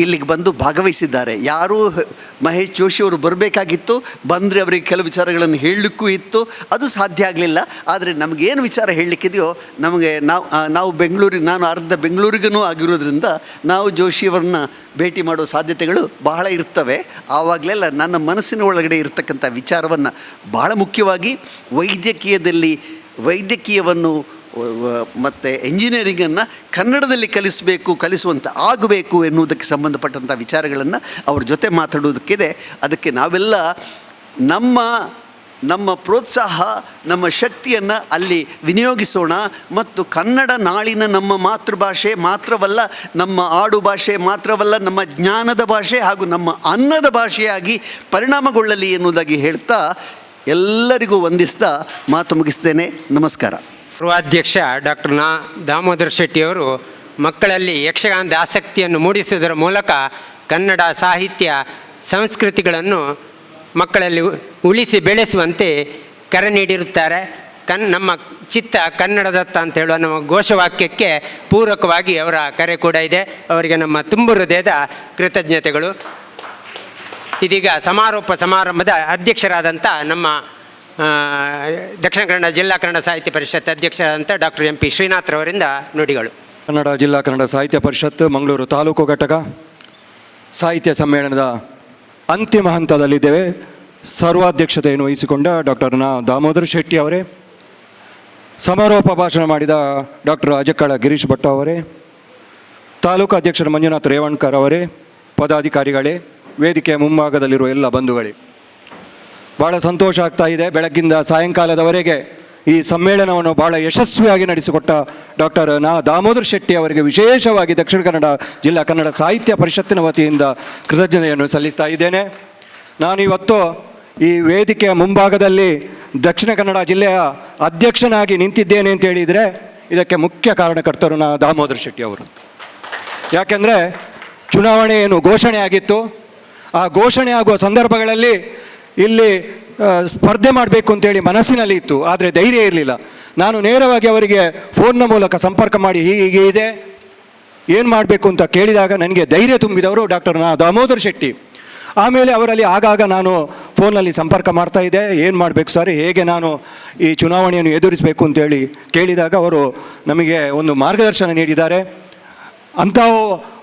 ಇಲ್ಲಿಗೆ ಬಂದು ಭಾಗವಹಿಸಿದ್ದಾರೆ. ಯಾರೂ ಮಹೇಶ್ ಜೋಶಿಯವರು ಬರಬೇಕಾಗಿತ್ತು, ಬಂದರೆ ಅವರಿಗೆ ಕೆಲವು ವಿಚಾರಗಳನ್ನು ಹೇಳಲಿಕ್ಕೂ ಇತ್ತು, ಅದು ಸಾಧ್ಯ ಆಗಲಿಲ್ಲ. ಆದರೆ ನಮಗೇನು ವಿಚಾರ ಹೇಳಲಿಕ್ಕಿದೆಯೋ ನಾವು ನಾನು ಅರ್ಧ ಬೆಂಗಳೂರಿಗೂ ಆಗಿರೋದ್ರಿಂದ ನಾವು ಜೋಶಿಯವರನ್ನ ಭೇಟಿ ಮಾಡುವ ಸಾಧ್ಯತೆಗಳು ಬಹಳ ಇರ್ತವೆ. ಆವಾಗಲೆಲ್ಲ ನನ್ನ ಮನಸ್ಸಿನ ಒಳಗಡೆ ಇರತಕ್ಕಂಥ ವಿಚಾರವನ್ನು ಬಹಳ ಮುಖ್ಯವಾಗಿ ವೈದ್ಯಕೀಯವನ್ನು ಮತ್ತು ಎಂಜಿನಿಯರಿಂಗನ್ನು ಕನ್ನಡದಲ್ಲಿ ಕಲಿಸುವಂಥ ಆಗಬೇಕು ಎನ್ನುವುದಕ್ಕೆ ಸಂಬಂಧಪಟ್ಟಂಥ ವಿಚಾರಗಳನ್ನು ಅವ್ರ ಜೊತೆ ಮಾತಾಡೋದಕ್ಕಿದೆ. ಅದಕ್ಕೆ ನಾವೆಲ್ಲ ನಮ್ಮ ಪ್ರೋತ್ಸಾಹ, ನಮ್ಮ ಶಕ್ತಿಯನ್ನು ಅಲ್ಲಿ ವಿನಿಯೋಗಿಸೋಣ. ಮತ್ತು ಕನ್ನಡ ನಾಳಿನ ನಮ್ಮ ಮಾತೃಭಾಷೆ ಮಾತ್ರವಲ್ಲ, ನಮ್ಮ ಆಡು ಭಾಷೆ ಮಾತ್ರವಲ್ಲ, ನಮ್ಮ ಜ್ಞಾನದ ಭಾಷೆ ಹಾಗೂ ನಮ್ಮ ಅನ್ನದ ಭಾಷೆಯಾಗಿ ಪರಿಣಾಮಗೊಳ್ಳಲಿ ಎನ್ನುವುದಾಗಿ ಹೇಳ್ತಾ ಎಲ್ಲರಿಗೂ ವಂದಿಸ್ತಾ ಮಾತು ಮುಗಿಸ್ತೇನೆ. ನಮಸ್ಕಾರ. ಸರ್ವಾಧ್ಯಕ್ಷ ಡಾಕ್ಟರ್ ದಾಮೋದರ ಶೆಟ್ಟಿಯವರು ಮಕ್ಕಳಲ್ಲಿ ಯಕ್ಷಗಾನದ ಆಸಕ್ತಿಯನ್ನು ಮೂಡಿಸುವುದರ ಮೂಲಕ ಕನ್ನಡ ಸಾಹಿತ್ಯ ಸಂಸ್ಕೃತಿಗಳನ್ನು ಮಕ್ಕಳಲ್ಲಿ ಉಳಿಸಿ ಬೆಳೆಸುವಂತೆ ಕರೆ ನೀಡಿರುತ್ತಾರೆ. ನಮ್ಮ ಚಿತ್ತ ಕನ್ನಡದತ್ತ ಅಂತ ಹೇಳುವ ನಮ್ಮ ಘೋಷವಾಕ್ಯಕ್ಕೆ ಪೂರಕವಾಗಿ ಅವರ ಕರೆ ಕೂಡ ಇದೆ. ಅವರಿಗೆ ನಮ್ಮ ತುಂಬು ಹೃದಯದ ಕೃತಜ್ಞತೆಗಳು. ಇದೀಗ ಸಮಾರೋಪ ಸಮಾರಂಭದ ಅಧ್ಯಕ್ಷರಾದಂಥ ನಮ್ಮ ದಕ್ಷಿಣ ಕನ್ನಡ ಜಿಲ್ಲಾ ಕನ್ನಡ ಸಾಹಿತ್ಯ ಪರಿಷತ್ ಅಧ್ಯಕ್ಷರಾದಂಥ ಡಾಕ್ಟರ್ MP ಶ್ರೀನಾಥ್ರವರಿಂದ ನುಡಿಗಳು. ಕನ್ನಡ ಜಿಲ್ಲಾ ಕನ್ನಡ ಸಾಹಿತ್ಯ ಪರಿಷತ್ ಮಂಗಳೂರು ತಾಲೂಕು ಘಟಕ ಸಾಹಿತ್ಯ ಸಮ್ಮೇಳನದ ಅಂತಿಮ ಹಂತದಲ್ಲಿದ್ದೇವೆ. ಸರ್ವಾಧ್ಯಕ್ಷತೆಯನ್ನು ವಹಿಸಿಕೊಂಡ ಡಾಕ್ಟರ್ ದಾಮೋದರ ಶೆಟ್ಟಿ ಅವರೇ, ಸಮಾರೋಪ ಭಾಷಣ ಮಾಡಿದ ಡಾಕ್ಟರ್ ಅಜಕ್ಕಳ ಗಿರೀಶ್ ಭಟ್ ಅವರೇ, ತಾಲೂಕು ಅಧ್ಯಕ್ಷರ ಮಂಜುನಾಥ್ ರೇವಣ್ಕರ್ ಅವರೇ, ಪದಾಧಿಕಾರಿಗಳೇ, ವೇದಿಕೆಯ ಮುಂಭಾಗದಲ್ಲಿರುವ ಎಲ್ಲ ಬಂಧುಗಳೇ, ಭಾಳ ಸಂತೋಷ ಆಗ್ತಾ ಇದೆ. ಬೆಳಗ್ಗಿಂದ ಸಾಯಂಕಾಲದವರೆಗೆ ಈ ಸಮ್ಮೇಳನವನ್ನು ಭಾಳ ಯಶಸ್ವಿಯಾಗಿ ನಡೆಸಿಕೊಟ್ಟ ಡಾಕ್ಟರ್ ದಾಮೋದರ ಶೆಟ್ಟಿ ಅವರಿಗೆ ವಿಶೇಷವಾಗಿ ದಕ್ಷಿಣ ಕನ್ನಡ ಜಿಲ್ಲಾ ಕನ್ನಡ ಸಾಹಿತ್ಯ ಪರಿಷತ್ತಿನ ವತಿಯಿಂದ ಕೃತಜ್ಞತೆಯನ್ನು ಸಲ್ಲಿಸ್ತಾ ಇದ್ದೇನೆ. ನಾನು ಇವತ್ತು ಈ ವೇದಿಕೆಯ ಮುಂಭಾಗದಲ್ಲಿ ದಕ್ಷಿಣ ಕನ್ನಡ ಜಿಲ್ಲೆಯ ಅಧ್ಯಕ್ಷನಾಗಿ ನಿಂತಿದ್ದೇನೆ ಅಂತ ಹೇಳಿದರೆ ಇದಕ್ಕೆ ಮುಖ್ಯ ಕಾರಣಕರ್ತರು ದಾಮೋದರ ಶೆಟ್ಟಿ ಅವರು. ಯಾಕೆಂದರೆ ಚುನಾವಣೆ ಏನು ಘೋಷಣೆ ಆಗಿತ್ತು, ಆ ಘೋಷಣೆ ಆಗುವ ಸಂದರ್ಭಗಳಲ್ಲಿ ಇಲ್ಲಿ ಸ್ಪರ್ಧೆ ಮಾಡಬೇಕು ಅಂತೇಳಿ ಮನಸ್ಸಿನಲ್ಲಿ ಇತ್ತು, ಆದರೆ ಧೈರ್ಯ ಇರಲಿಲ್ಲ. ನಾನು ನೇರವಾಗಿ ಅವರಿಗೆ ಫೋನ್ನ ಮೂಲಕ ಸಂಪರ್ಕ ಮಾಡಿ ಹೀಗೆ ಇದೆ, ಏನು ಮಾಡಬೇಕು ಅಂತ ಕೇಳಿದಾಗ ನನಗೆ ಧೈರ್ಯ ತುಂಬಿದವರು ಡಾಕ್ಟರ್ ದಾಮೋದರ ಶೆಟ್ಟಿ. ಆಮೇಲೆ ಅವರಲ್ಲಿ ಆಗಾಗ ನಾನು ಫೋನಲ್ಲಿ ಸಂಪರ್ಕ ಮಾಡ್ತಾಯಿದ್ದೆ, ಏನು ಮಾಡಬೇಕು ಸರ್, ಹೇಗೆ ನಾನು ಈ ಚುನಾವಣೆಯನ್ನು ಎದುರಿಸಬೇಕು ಅಂತೇಳಿ ಕೇಳಿದಾಗ ಅವರು ನಮಗೆ ಒಂದು ಮಾರ್ಗದರ್ಶನ ನೀಡಿದ್ದಾರೆ. ಅಂಥ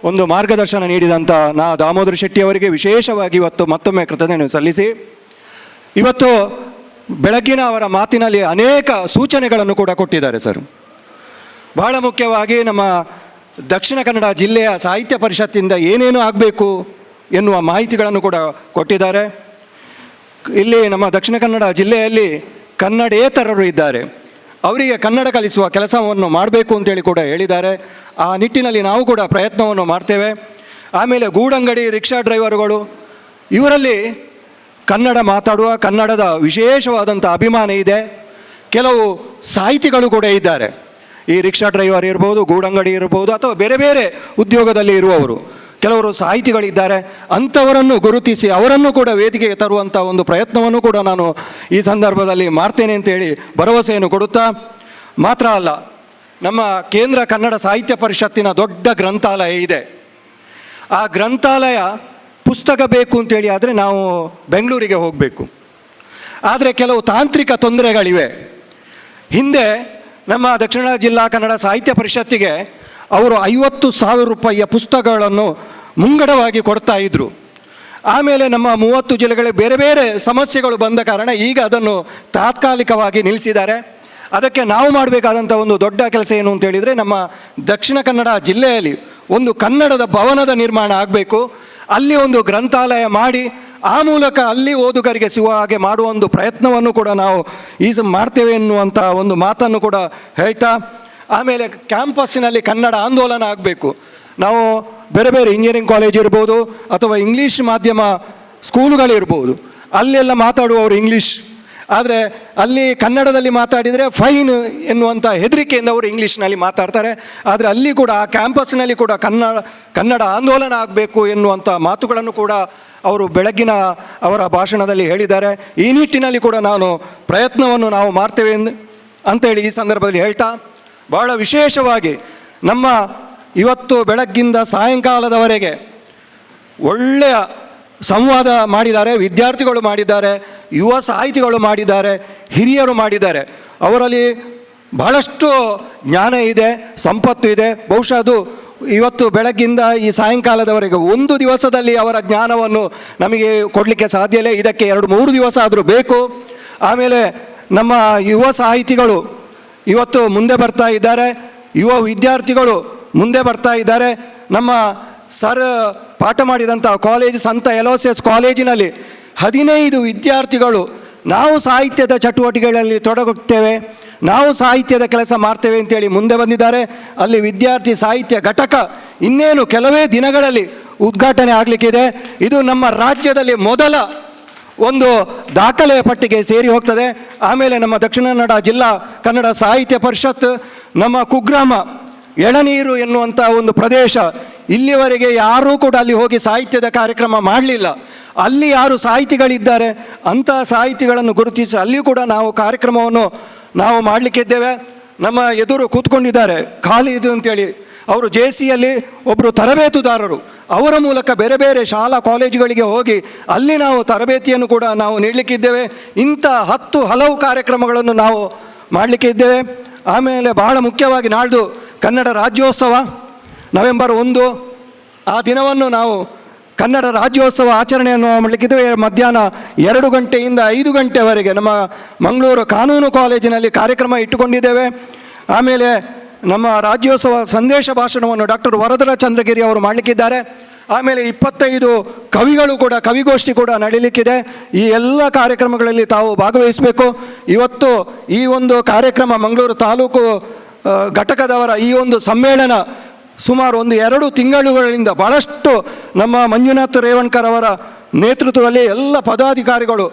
ಒಂದು ಮಾರ್ಗದರ್ಶನ ನೀಡಿದಂಥ ದಾಮೋದರ ಶೆಟ್ಟಿ ಅವರಿಗೆ ವಿಶೇಷವಾಗಿ ಇವತ್ತು ಮತ್ತೊಮ್ಮೆ ಕೃತಜ್ಞತೆ ಸಲ್ಲಿಸಿ, ಇವತ್ತು ಬೆಳಗ್ಗಿನ ಅವರ ಮಾತಿನಲ್ಲಿ ಅನೇಕ ಸೂಚನೆಗಳನ್ನು ಕೂಡ ಕೊಟ್ಟಿದ್ದಾರೆ ಸರ್. ಬಹಳ ಮುಖ್ಯವಾಗಿ ನಮ್ಮ ದಕ್ಷಿಣ ಕನ್ನಡ ಜಿಲ್ಲೆಯ ಸಾಹಿತ್ಯ ಪರಿಷತ್ತಿಂದ ಏನೇನು ಆಗಬೇಕು ಎನ್ನುವ ಮಾಹಿತಿಗಳನ್ನು ಕೂಡ ಕೊಟ್ಟಿದ್ದಾರೆ. ಇಲ್ಲಿ ನಮ್ಮ ದಕ್ಷಿಣ ಕನ್ನಡ ಜಿಲ್ಲೆಯಲ್ಲಿ ಕನ್ನಡೇತರರು ಇದ್ದಾರೆ, ಅವರಿಗೆ ಕನ್ನಡ ಕಲಿಸುವ ಕೆಲಸವನ್ನು ಮಾಡಬೇಕು ಅಂತೇಳಿ ಕೂಡ ಹೇಳಿದ್ದಾರೆ. ಆ ನಿಟ್ಟಿನಲ್ಲಿ ನಾವು ಕೂಡ ಪ್ರಯತ್ನವನ್ನು ಮಾಡ್ತೇವೆ. ಆಮೇಲೆ ಗೂಡಂಗಡಿ ರಿಕ್ಷಾ ಡ್ರೈವರ್ಗಳು, ಇವರಲ್ಲಿ ಕನ್ನಡ ಮಾತಾಡುವ, ಕನ್ನಡದ ವಿಶೇಷವಾದಂಥ ಅಭಿಮಾನ ಇದೆ. ಕೆಲವು ಸಾಹಿತಿಗಳು ಕೂಡ ಇದ್ದಾರೆ, ಈ ರಿಕ್ಷಾ ಡ್ರೈವರ್ ಇರ್ಬೋದು, ಗೂಡಂಗಡಿ ಇರ್ಬೋದು, ಅಥವಾ ಬೇರೆ ಬೇರೆ ಉದ್ಯೋಗದಲ್ಲಿ ಇರುವವರು ಕೆಲವರು ಸಾಹಿತಿಗಳಿದ್ದಾರೆ. ಅಂಥವರನ್ನು ಗುರುತಿಸಿ ಅವರನ್ನು ಕೂಡ ವೇದಿಕೆಗೆ ತರುವಂಥ ಒಂದು ಪ್ರಯತ್ನವನ್ನು ಕೂಡ ನಾನು ಈ ಸಂದರ್ಭದಲ್ಲಿ ಮಾಡ್ತೇನೆ ಅಂತೇಳಿ ಭರವಸೆಯನ್ನು ಕೊಡುತ್ತಾ, ಮಾತ್ರ ಅಲ್ಲ, ನಮ್ಮ ಕೇಂದ್ರ ಕನ್ನಡ ಸಾಹಿತ್ಯ ಪರಿಷತ್ತಿನ ದೊಡ್ಡ ಗ್ರಂಥಾಲಯ ಇದೆ. ಆ ಗ್ರಂಥಾಲಯ ಪುಸ್ತಕ ಬೇಕು ಅಂತೇಳಿ ಆದರೆ ನಾವು ಬೆಂಗಳೂರಿಗೆ ಹೋಗಬೇಕು. ಆದರೆ ಕೆಲವು ತಾಂತ್ರಿಕ ತೊಂದರೆಗಳಿವೆ. ಹಿಂದೆ ನಮ್ಮ ದಕ್ಷಿಣ ಜಿಲ್ಲಾ ಕನ್ನಡ ಸಾಹಿತ್ಯ ಪರಿಷತ್ತಿಗೆ ಅವರು 50,000 ರೂಪಾಯಿಯ ಪುಸ್ತಕಗಳನ್ನು ಮುಂಗಡವಾಗಿ ಕೊಡ್ತಾ ಇದ್ದರು. ಆಮೇಲೆ ನಮ್ಮ 30 ಜಿಲ್ಲೆಗಳಿಗೆ ಬೇರೆ ಬೇರೆ ಸಮಸ್ಯೆಗಳು ಬಂದ ಕಾರಣ ಈಗ ಅದನ್ನು ತಾತ್ಕಾಲಿಕವಾಗಿ ನಿಲ್ಲಿಸಿದ್ದಾರೆ. ಅದಕ್ಕೆ ನಾವು ಮಾಡಬೇಕಾದಂಥ ಒಂದು ದೊಡ್ಡ ಕೆಲಸ ಏನು ಅಂತೇಳಿದರೆ, ನಮ್ಮ ದಕ್ಷಿಣ ಕನ್ನಡ ಜಿಲ್ಲೆಯಲ್ಲಿ ಒಂದು ಕನ್ನಡದ ಭವನದ ನಿರ್ಮಾಣ ಆಗಬೇಕು. ಅಲ್ಲಿ ಒಂದು ಗ್ರಂಥಾಲಯ ಮಾಡಿ ಆ ಮೂಲಕ ಅಲ್ಲಿ ಓದುಗರಿಗೆ ಸಿಗುವ ಹಾಗೆ ಮಾಡುವ ಒಂದು ಪ್ರಯತ್ನವನ್ನು ಕೂಡ ನಾವು ಮಾಡ್ತೇವೆ ಎನ್ನುವಂಥ ಒಂದು ಮಾತನ್ನು ಕೂಡ ಹೇಳ್ತಾ, ಆಮೇಲೆ ಕ್ಯಾಂಪಸ್ಸಿನಲ್ಲಿ ಕನ್ನಡ ಆಂದೋಲನ ಆಗಬೇಕು. ನಾವು ಬೇರೆ ಬೇರೆ ಇಂಜಿನಿಯರಿಂಗ್ ಕಾಲೇಜ್ ಇರ್ಬೋದು ಅಥವಾ ಇಂಗ್ಲೀಷ್ ಮಾಧ್ಯಮ ಸ್ಕೂಲುಗಳಿರ್ಬೋದು, ಅಲ್ಲೆಲ್ಲ ಮಾತಾಡುವವರು ಇಂಗ್ಲೀಷ್, ಆದರೆ ಅಲ್ಲಿ ಕನ್ನಡದಲ್ಲಿ ಮಾತಾಡಿದರೆ ಫೈನ್ ಎನ್ನುವಂಥ ಹೆದರಿಕೆಯಿಂದ ಅವರು ಇಂಗ್ಲೀಷ್ನಲ್ಲಿ ಮಾತಾಡ್ತಾರೆ. ಆದರೆ ಅಲ್ಲಿ ಕೂಡ ಆ ಕ್ಯಾಂಪಸ್ನಲ್ಲಿ ಕೂಡ ಕನ್ನಡ ಆಂದೋಲನ ಆಗಬೇಕು ಎನ್ನುವಂಥ ಮಾತುಗಳನ್ನು ಕೂಡ ಅವರು ಬೆಳಗ್ಗಿನ ಅವರ ಭಾಷಣದಲ್ಲಿ ಹೇಳಿದ್ದಾರೆ. ಈ ನಿಟ್ಟಿನಲ್ಲಿ ಕೂಡ ಪ್ರಯತ್ನವನ್ನು ನಾವು ಮಾಡ್ತೇವೆ ಅಂತೇಳಿ ಈ ಸಂದರ್ಭದಲ್ಲಿ ಹೇಳ್ತಾ, ಬಹಳ ವಿಶೇಷವಾಗಿ ನಮ್ಮ ಇವತ್ತು ಬೆಳಗ್ಗಿಂದ ಸಾಯಂಕಾಲದವರೆಗೆ ಒಳ್ಳೆಯ ಸಂವಾದ ಮಾಡಿದ್ದಾರೆ, ವಿದ್ಯಾರ್ಥಿಗಳು ಮಾಡಿದ್ದಾರೆ, ಯುವ ಸಾಹಿತಿಗಳು ಮಾಡಿದ್ದಾರೆ, ಹಿರಿಯರು ಮಾಡಿದ್ದಾರೆ. ಅವರಲ್ಲಿ ಬಹಳಷ್ಟು ಜ್ಞಾನ ಇದೆ, ಸಂಪತ್ತು ಇದೆ. ಬಹುಶಃ ಅದು ಇವತ್ತು ಬೆಳಗ್ಗಿಂದ ಈ ಸಾಯಂಕಾಲದವರೆಗೆ ಒಂದು ದಿವಸದಲ್ಲಿ ಅವರ ಜ್ಞಾನವನ್ನು ನಮಗೆ ಕೊಡಲಿಕ್ಕೆ ಸಾಧ್ಯ ಇಲ್ಲ. ಇದಕ್ಕೆ 2-3 ದಿವಸ ಆದರೂ ಬೇಕು. ಆಮೇಲೆ ನಮ್ಮ ಯುವ ಸಾಹಿತಿಗಳು ಇವತ್ತು ಮುಂದೆ ಬರ್ತಾ ಇದ್ದಾರೆ, ಯುವ ವಿದ್ಯಾರ್ಥಿಗಳು ಮುಂದೆ ಬರ್ತಾ ಇದ್ದಾರೆ. ನಮ್ಮ ಸರ್ ಪಾಠ ಮಾಡಿದಂಥ ಕಾಲೇಜ್ ಸಂತ ಎಲೋಸಿಯಸ್ ಕಾಲೇಜಿನಲ್ಲಿ 15 ವಿದ್ಯಾರ್ಥಿಗಳು ನಾವು ಸಾಹಿತ್ಯದ ಚಟುವಟಿಕೆಗಳಲ್ಲಿ ತೊಡಗುತ್ತೇವೆ, ನಾವು ಸಾಹಿತ್ಯದ ಕೆಲಸ ಮಾಡ್ತೇವೆ ಅಂತೇಳಿ ಮುಂದೆ ಬಂದಿದ್ದಾರೆ. ಅಲ್ಲಿ ವಿದ್ಯಾರ್ಥಿ ಸಾಹಿತ್ಯ ಘಟಕ ಇನ್ನೇನು ಕೆಲವೇ ದಿನಗಳಲ್ಲಿ ಉದ್ಘಾಟನೆ ಆಗಲಿಕ್ಕಿದೆ. ಇದು ನಮ್ಮ ರಾಜ್ಯದಲ್ಲಿ ಮೊದಲ ಒಂದು ದಾಖಲೆಯ ಪಟ್ಟಿಗೆ ಸೇರಿ ಹೋಗ್ತದೆ. ಆಮೇಲೆ ನಮ್ಮ ದಕ್ಷಿಣ ಕನ್ನಡ ಜಿಲ್ಲಾ ಕನ್ನಡ ಸಾಹಿತ್ಯ ಪರಿಷತ್ ನಮ್ಮ ಕುಗ್ರಾಮ ಎಳನೀರು ಎನ್ನುವಂಥ ಒಂದು ಪ್ರದೇಶ, ಇಲ್ಲಿವರೆಗೆ ಯಾರೂ ಕೂಡ ಅಲ್ಲಿ ಹೋಗಿ ಸಾಹಿತ್ಯದ ಕಾರ್ಯಕ್ರಮ ಮಾಡಲಿಲ್ಲ. ಅಲ್ಲಿ ಯಾರು ಸಾಹಿತಿಗಳಿದ್ದಾರೆ ಅಂಥ ಸಾಹಿತಿಗಳನ್ನು ಗುರುತಿಸಿ ಅಲ್ಲಿ ಕೂಡ ನಾವು ಕಾರ್ಯಕ್ರಮವನ್ನು ನಾವು ಮಾಡಲಿಕ್ಕಿದ್ದೇವೆ. ನಮ್ಮ ಎದುರು ಕೂತ್ಕೊಂಡಿದ್ದಾರೆ ಖಾಲಿದ್ ಅಂತೇಳಿ, ಅವರು JCಯಲ್ಲಿ ಒಬ್ಬರು ತರಬೇತುದಾರರು. ಅವರ ಮೂಲಕ ಬೇರೆ ಬೇರೆ ಶಾಲಾ ಕಾಲೇಜುಗಳಿಗೆ ಹೋಗಿ ಅಲ್ಲಿ ನಾವು ತರಬೇತಿಯನ್ನು ಕೂಡ ನಾವು ನೀಡಲಿಕ್ಕಿದ್ದೇವೆ. ಇಂಥ 10 ಹಲವು ಕಾರ್ಯಕ್ರಮಗಳನ್ನು ನಾವು ಮಾಡಲಿಕ್ಕಿದ್ದೇವೆ. ಆಮೇಲೆ ಬಹಳ ಮುಖ್ಯವಾಗಿ ನಾಳ್ದು ಕನ್ನಡ ರಾಜ್ಯೋತ್ಸವ ನವೆಂಬರ್ 1, ಆ ದಿನವನ್ನು ನಾವು ಕನ್ನಡ ರಾಜ್ಯೋತ್ಸವ ಆಚರಣೆಯನ್ನು ಮಾಡಲಿಕ್ಕಿದ್ದೇವೆ. ಮಧ್ಯಾಹ್ನ 2 ಗಂಟೆಯಿಂದ 5 ಗಂಟೆವರೆಗೆ ನಮ್ಮ ಮಂಗಳೂರು ಕಾನೂನು ಕಾಲೇಜಿನಲ್ಲಿ ಕಾರ್ಯಕ್ರಮ ಇಟ್ಟುಕೊಂಡಿದ್ದೇವೆ. ಆಮೇಲೆ ನಮ್ಮ ರಾಜ್ಯೋತ್ಸವ ಸಂದೇಶ ಭಾಷಣವನ್ನು ಡಾಕ್ಟರ್ ವರದರ ಚಂದ್ರಗಿರಿ ಅವರು ಮಾಡಲಿಕ್ಕಿದ್ದಾರೆ. ಆಮೇಲೆ 25 ಕವಿಗಳು ಕೂಡ ಕವಿಗೋಷ್ಠಿ ಕೂಡ ನಡೀಲಿಕ್ಕಿದೆ. ಈ ಎಲ್ಲ ಕಾರ್ಯಕ್ರಮಗಳಲ್ಲಿ ತಾವು ಭಾಗವಹಿಸಬೇಕು. ಇವತ್ತು ಈ ಒಂದು ಕಾರ್ಯಕ್ರಮ ಮಂಗಳೂರು ತಾಲೂಕು ಘಟಕದವರ ಈ ಒಂದು ಸಮ್ಮೇಳನ ಸುಮಾರು 1-2 ತಿಂಗಳುಗಳಿಂದ ಭಾಳಷ್ಟು ನಮ್ಮ ಮಂಜುನಾಥ್ ರೇವಣ್ಕರ್ ಅವರ ನೇತೃತ್ವದಲ್ಲಿ ಎಲ್ಲ ಪದಾಧಿಕಾರಿಗಳು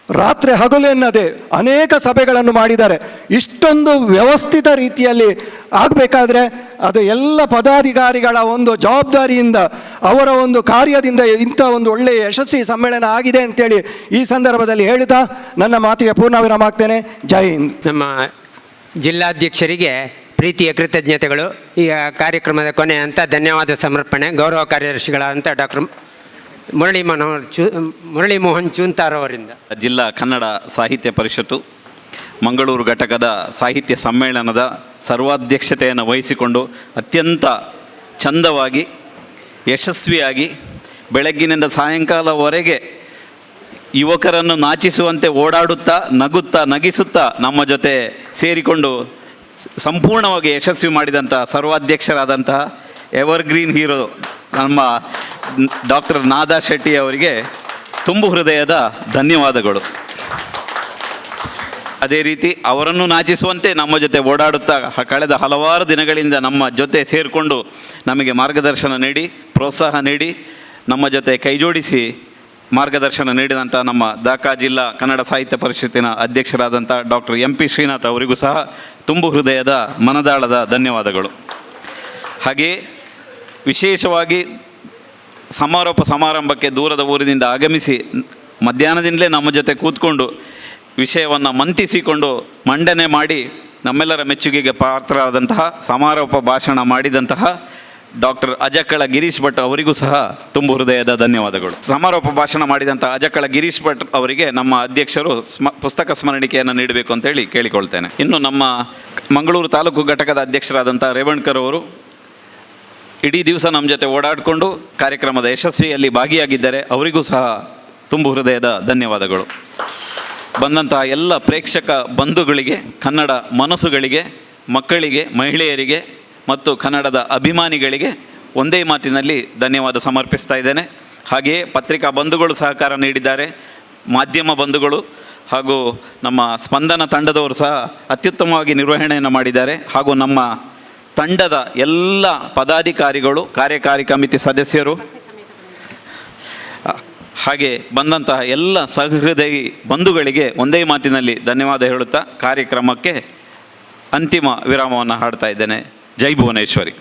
ರಾತ್ರಿ ಹಗಲು ಎನ್ನದೆ ಅನೇಕ ಸಭೆಗಳನ್ನು ಮಾಡಿದ್ದಾರೆ. ಇಷ್ಟೊಂದು ವ್ಯವಸ್ಥಿತ ರೀತಿಯಲ್ಲಿ ಆಗಬೇಕಾದ್ರೆ ಅದು ಎಲ್ಲ ಪದಾಧಿಕಾರಿಗಳ ಒಂದು ಜವಾಬ್ದಾರಿಯಿಂದ, ಅವರ ಒಂದು ಕಾರ್ಯದಿಂದ ಇಂಥ ಒಂದು ಒಳ್ಳೆಯ ಯಶಸ್ವಿ ಸಮ್ಮೇಳನ ಆಗಿದೆ ಅಂತೇಳಿ ಈ ಸಂದರ್ಭದಲ್ಲಿ ಹೇಳ್ತಾ ನನ್ನ ಮಾತಿಗೆ ಪೂರ್ಣವಿರಾಮ ಆಗ್ತೇನೆ. ಜೈ ಹಿಂದ್. ನಮ್ಮ ಜಿಲ್ಲಾಧ್ಯಕ್ಷರಿಗೆ ಪ್ರೀತಿಯ ಕೃತಜ್ಞತೆಗಳು. ಈ ಕಾರ್ಯಕ್ರಮದ ಕೊನೆ ಅಂತ ಧನ್ಯವಾದ ಸಮರ್ಪಣೆ ಗೌರವ ಕಾರ್ಯದರ್ಶಿಗಳಾದಂಥ ಡಾಕ್ಟರ್ ಮುರಳಿ ಮೋಹನ್ ಚೂಂತಾರ್ ಅವರಿಂದ. ಜಿಲ್ಲಾ ಕನ್ನಡ ಸಾಹಿತ್ಯ ಪರಿಷತ್ತು ಮಂಗಳೂರು ಘಟಕದ ಸಾಹಿತ್ಯ ಸಮ್ಮೇಳನದ ಸರ್ವಾಧ್ಯಕ್ಷತೆಯನ್ನು ವಹಿಸಿಕೊಂಡು ಅತ್ಯಂತ ಚಂದವಾಗಿ ಯಶಸ್ವಿಯಾಗಿ ಬೆಳಗ್ಗಿನಿಂದ ಸಾಯಂಕಾಲವರೆಗೆ ಯುವಕರನ್ನು ನಾಚಿಸುವಂತೆ ಓಡಾಡುತ್ತಾ ನಗಿಸುತ್ತಾ ನಮ್ಮ ಜೊತೆ ಸೇರಿಕೊಂಡು ಸಂಪೂರ್ಣವಾಗಿ ಯಶಸ್ವಿ ಮಾಡಿದಂಥ ಸರ್ವಾಧ್ಯಕ್ಷರಾದಂತಹ ಎವರ್ಗ್ರೀನ್ ಹೀರೋ ನಮ್ಮ ಡಾಕ್ಟರ್ ನಾದಾ ಶೆಟ್ಟಿ ಅವರಿಗೆ ತುಂಬು ಹೃದಯದ ಧನ್ಯವಾದಗಳು. ಅದೇ ರೀತಿ ಅವರನ್ನು ನಾಚಿಸುವಂತೆ ನಮ್ಮ ಜೊತೆ ಓಡಾಡುತ್ತಾ ಕಳೆದ ಹಲವಾರು ದಿನಗಳಿಂದ ನಮ್ಮ ಜೊತೆ ಸೇರಿಕೊಂಡು ನಮಗೆ ಮಾರ್ಗದರ್ಶನ ನೀಡಿ ಪ್ರೋತ್ಸಾಹ ನೀಡಿ ನಮ್ಮ ಜೊತೆ ಕೈಜೋಡಿಸಿ ಮಾರ್ಗದರ್ಶನ ನೀಡಿದಂಥ ನಮ್ಮ ದಾಖಾ ಜಿಲ್ಲಾ ಕನ್ನಡ ಸಾಹಿತ್ಯ ಪರಿಷತ್ತಿನ ಅಧ್ಯಕ್ಷರಾದಂಥ ಡಾಕ್ಟರ್ MP ಶ್ರೀನಾಥ್ ಅವರಿಗೂ ಸಹ ತುಂಬು ಹೃದಯದ ಮನದಾಳದ ಧನ್ಯವಾದಗಳು. ಹಾಗೆಯೇ ವಿಶೇಷವಾಗಿ ಸಮಾರೋಪ ಸಮಾರಂಭಕ್ಕೆ ದೂರದ ಊರಿನಿಂದ ಆಗಮಿಸಿ ಮಧ್ಯಾಹ್ನದಿಂದಲೇ ನಮ್ಮ ಜೊತೆ ಕೂತ್ಕೊಂಡು ವಿಷಯವನ್ನು ಮಂತಿಸಿಕೊಂಡು ಮಂಡನೆ ಮಾಡಿ ನಮ್ಮೆಲ್ಲರ ಮೆಚ್ಚುಗೆಗೆ ಪಾತ್ರರಾದಂತಹ ಸಮಾರೋಪ ಭಾಷಣ ಮಾಡಿದಂತಹ ಡಾಕ್ಟರ್ ಅಜಕ್ಕಳ ಗಿರೀಶ್ ಭಟ್ ಅವರಿಗೂ ಸಹ ತುಂಬು ಹೃದಯದ ಧನ್ಯವಾದಗಳು. ಸಮಾರೋಪ ಭಾಷಣ ಮಾಡಿದಂಥ ಅಜಕ್ಕಳ ಗಿರೀಶ್ ಭಟ್ ಅವರಿಗೆ ನಮ್ಮ ಅಧ್ಯಕ್ಷರು ಪುಸ್ತಕ ಸ್ಮರಣಿಕೆಯನ್ನು ನೀಡಬೇಕು ಅಂತೇಳಿ ಕೇಳಿಕೊಳ್ತೇನೆ. ಇನ್ನು ನಮ್ಮ ಮಂಗಳೂರು ತಾಲೂಕು ಘಟಕದ ಅಧ್ಯಕ್ಷರಾದಂಥ ರೇವಣ್ಕರ್ ಅವರು ಇಡೀ ದಿವಸ ನಮ್ಮ ಜೊತೆ ಓಡಾಡಿಕೊಂಡು ಕಾರ್ಯಕ್ರಮದ ಯಶಸ್ವಿಯಲ್ಲಿ ಭಾಗಿಯಾಗಿದ್ದಾರೆ. ಅವರಿಗೂ ಸಹ ತುಂಬು ಹೃದಯದ ಧನ್ಯವಾದಗಳು. ಬಂದಂತಹ ಎಲ್ಲ ಪ್ರೇಕ್ಷಕ ಬಂಧುಗಳಿಗೆ, ಕನ್ನಡ ಮನಸ್ಸುಗಳಿಗೆ, ಮಕ್ಕಳಿಗೆ, ಮಹಿಳೆಯರಿಗೆ ಮತ್ತು ಕನ್ನಡದ ಅಭಿಮಾನಿಗಳಿಗೆ ಒಂದೇ ಮಾತಿನಲ್ಲಿ ಧನ್ಯವಾದ ಸಮರ್ಪಿಸ್ತಾ ಇದ್ದೇನೆ. ಹಾಗೆಯೇ ಪತ್ರಿಕಾ ಬಂಧುಗಳು ಸಹಕಾರ ನೀಡಿದ್ದಾರೆ, ಮಾಧ್ಯಮ ಬಂಧುಗಳು ಹಾಗೂ ನಮ್ಮ ಸ್ಪಂದನ ತಂಡದವರು ಸಹ ಅತ್ಯುತ್ತಮವಾಗಿ ನಿರ್ವಹಣೆಯನ್ನು ಮಾಡಿದ್ದಾರೆ. ಹಾಗೂ ನಮ್ಮ ತಂಡದ ಎಲ್ಲ ಪದಾಧಿಕಾರಿಗಳು, ಕಾರ್ಯಕಾರಿ ಕಮಿಟಿ ಸದಸ್ಯರು, ಹಾಗೆ ಬಂದಂತಹ ಎಲ್ಲ ಸಹೃದಯಿ ಬಂಧುಗಳಿಗೆ ಒಂದೇ ಮಾತಿನಲ್ಲಿ ಧನ್ಯವಾದ ಹೇಳುತ್ತಾ ಕಾರ್ಯಕ್ರಮಕ್ಕೆ ಅಂತಿಮ ವಿರಾಮವನ್ನು ಹಾಡ್ತಾ ಇದ್ದೇನೆ. ಜೈ ಭುವನೇಶ್ವರಿ.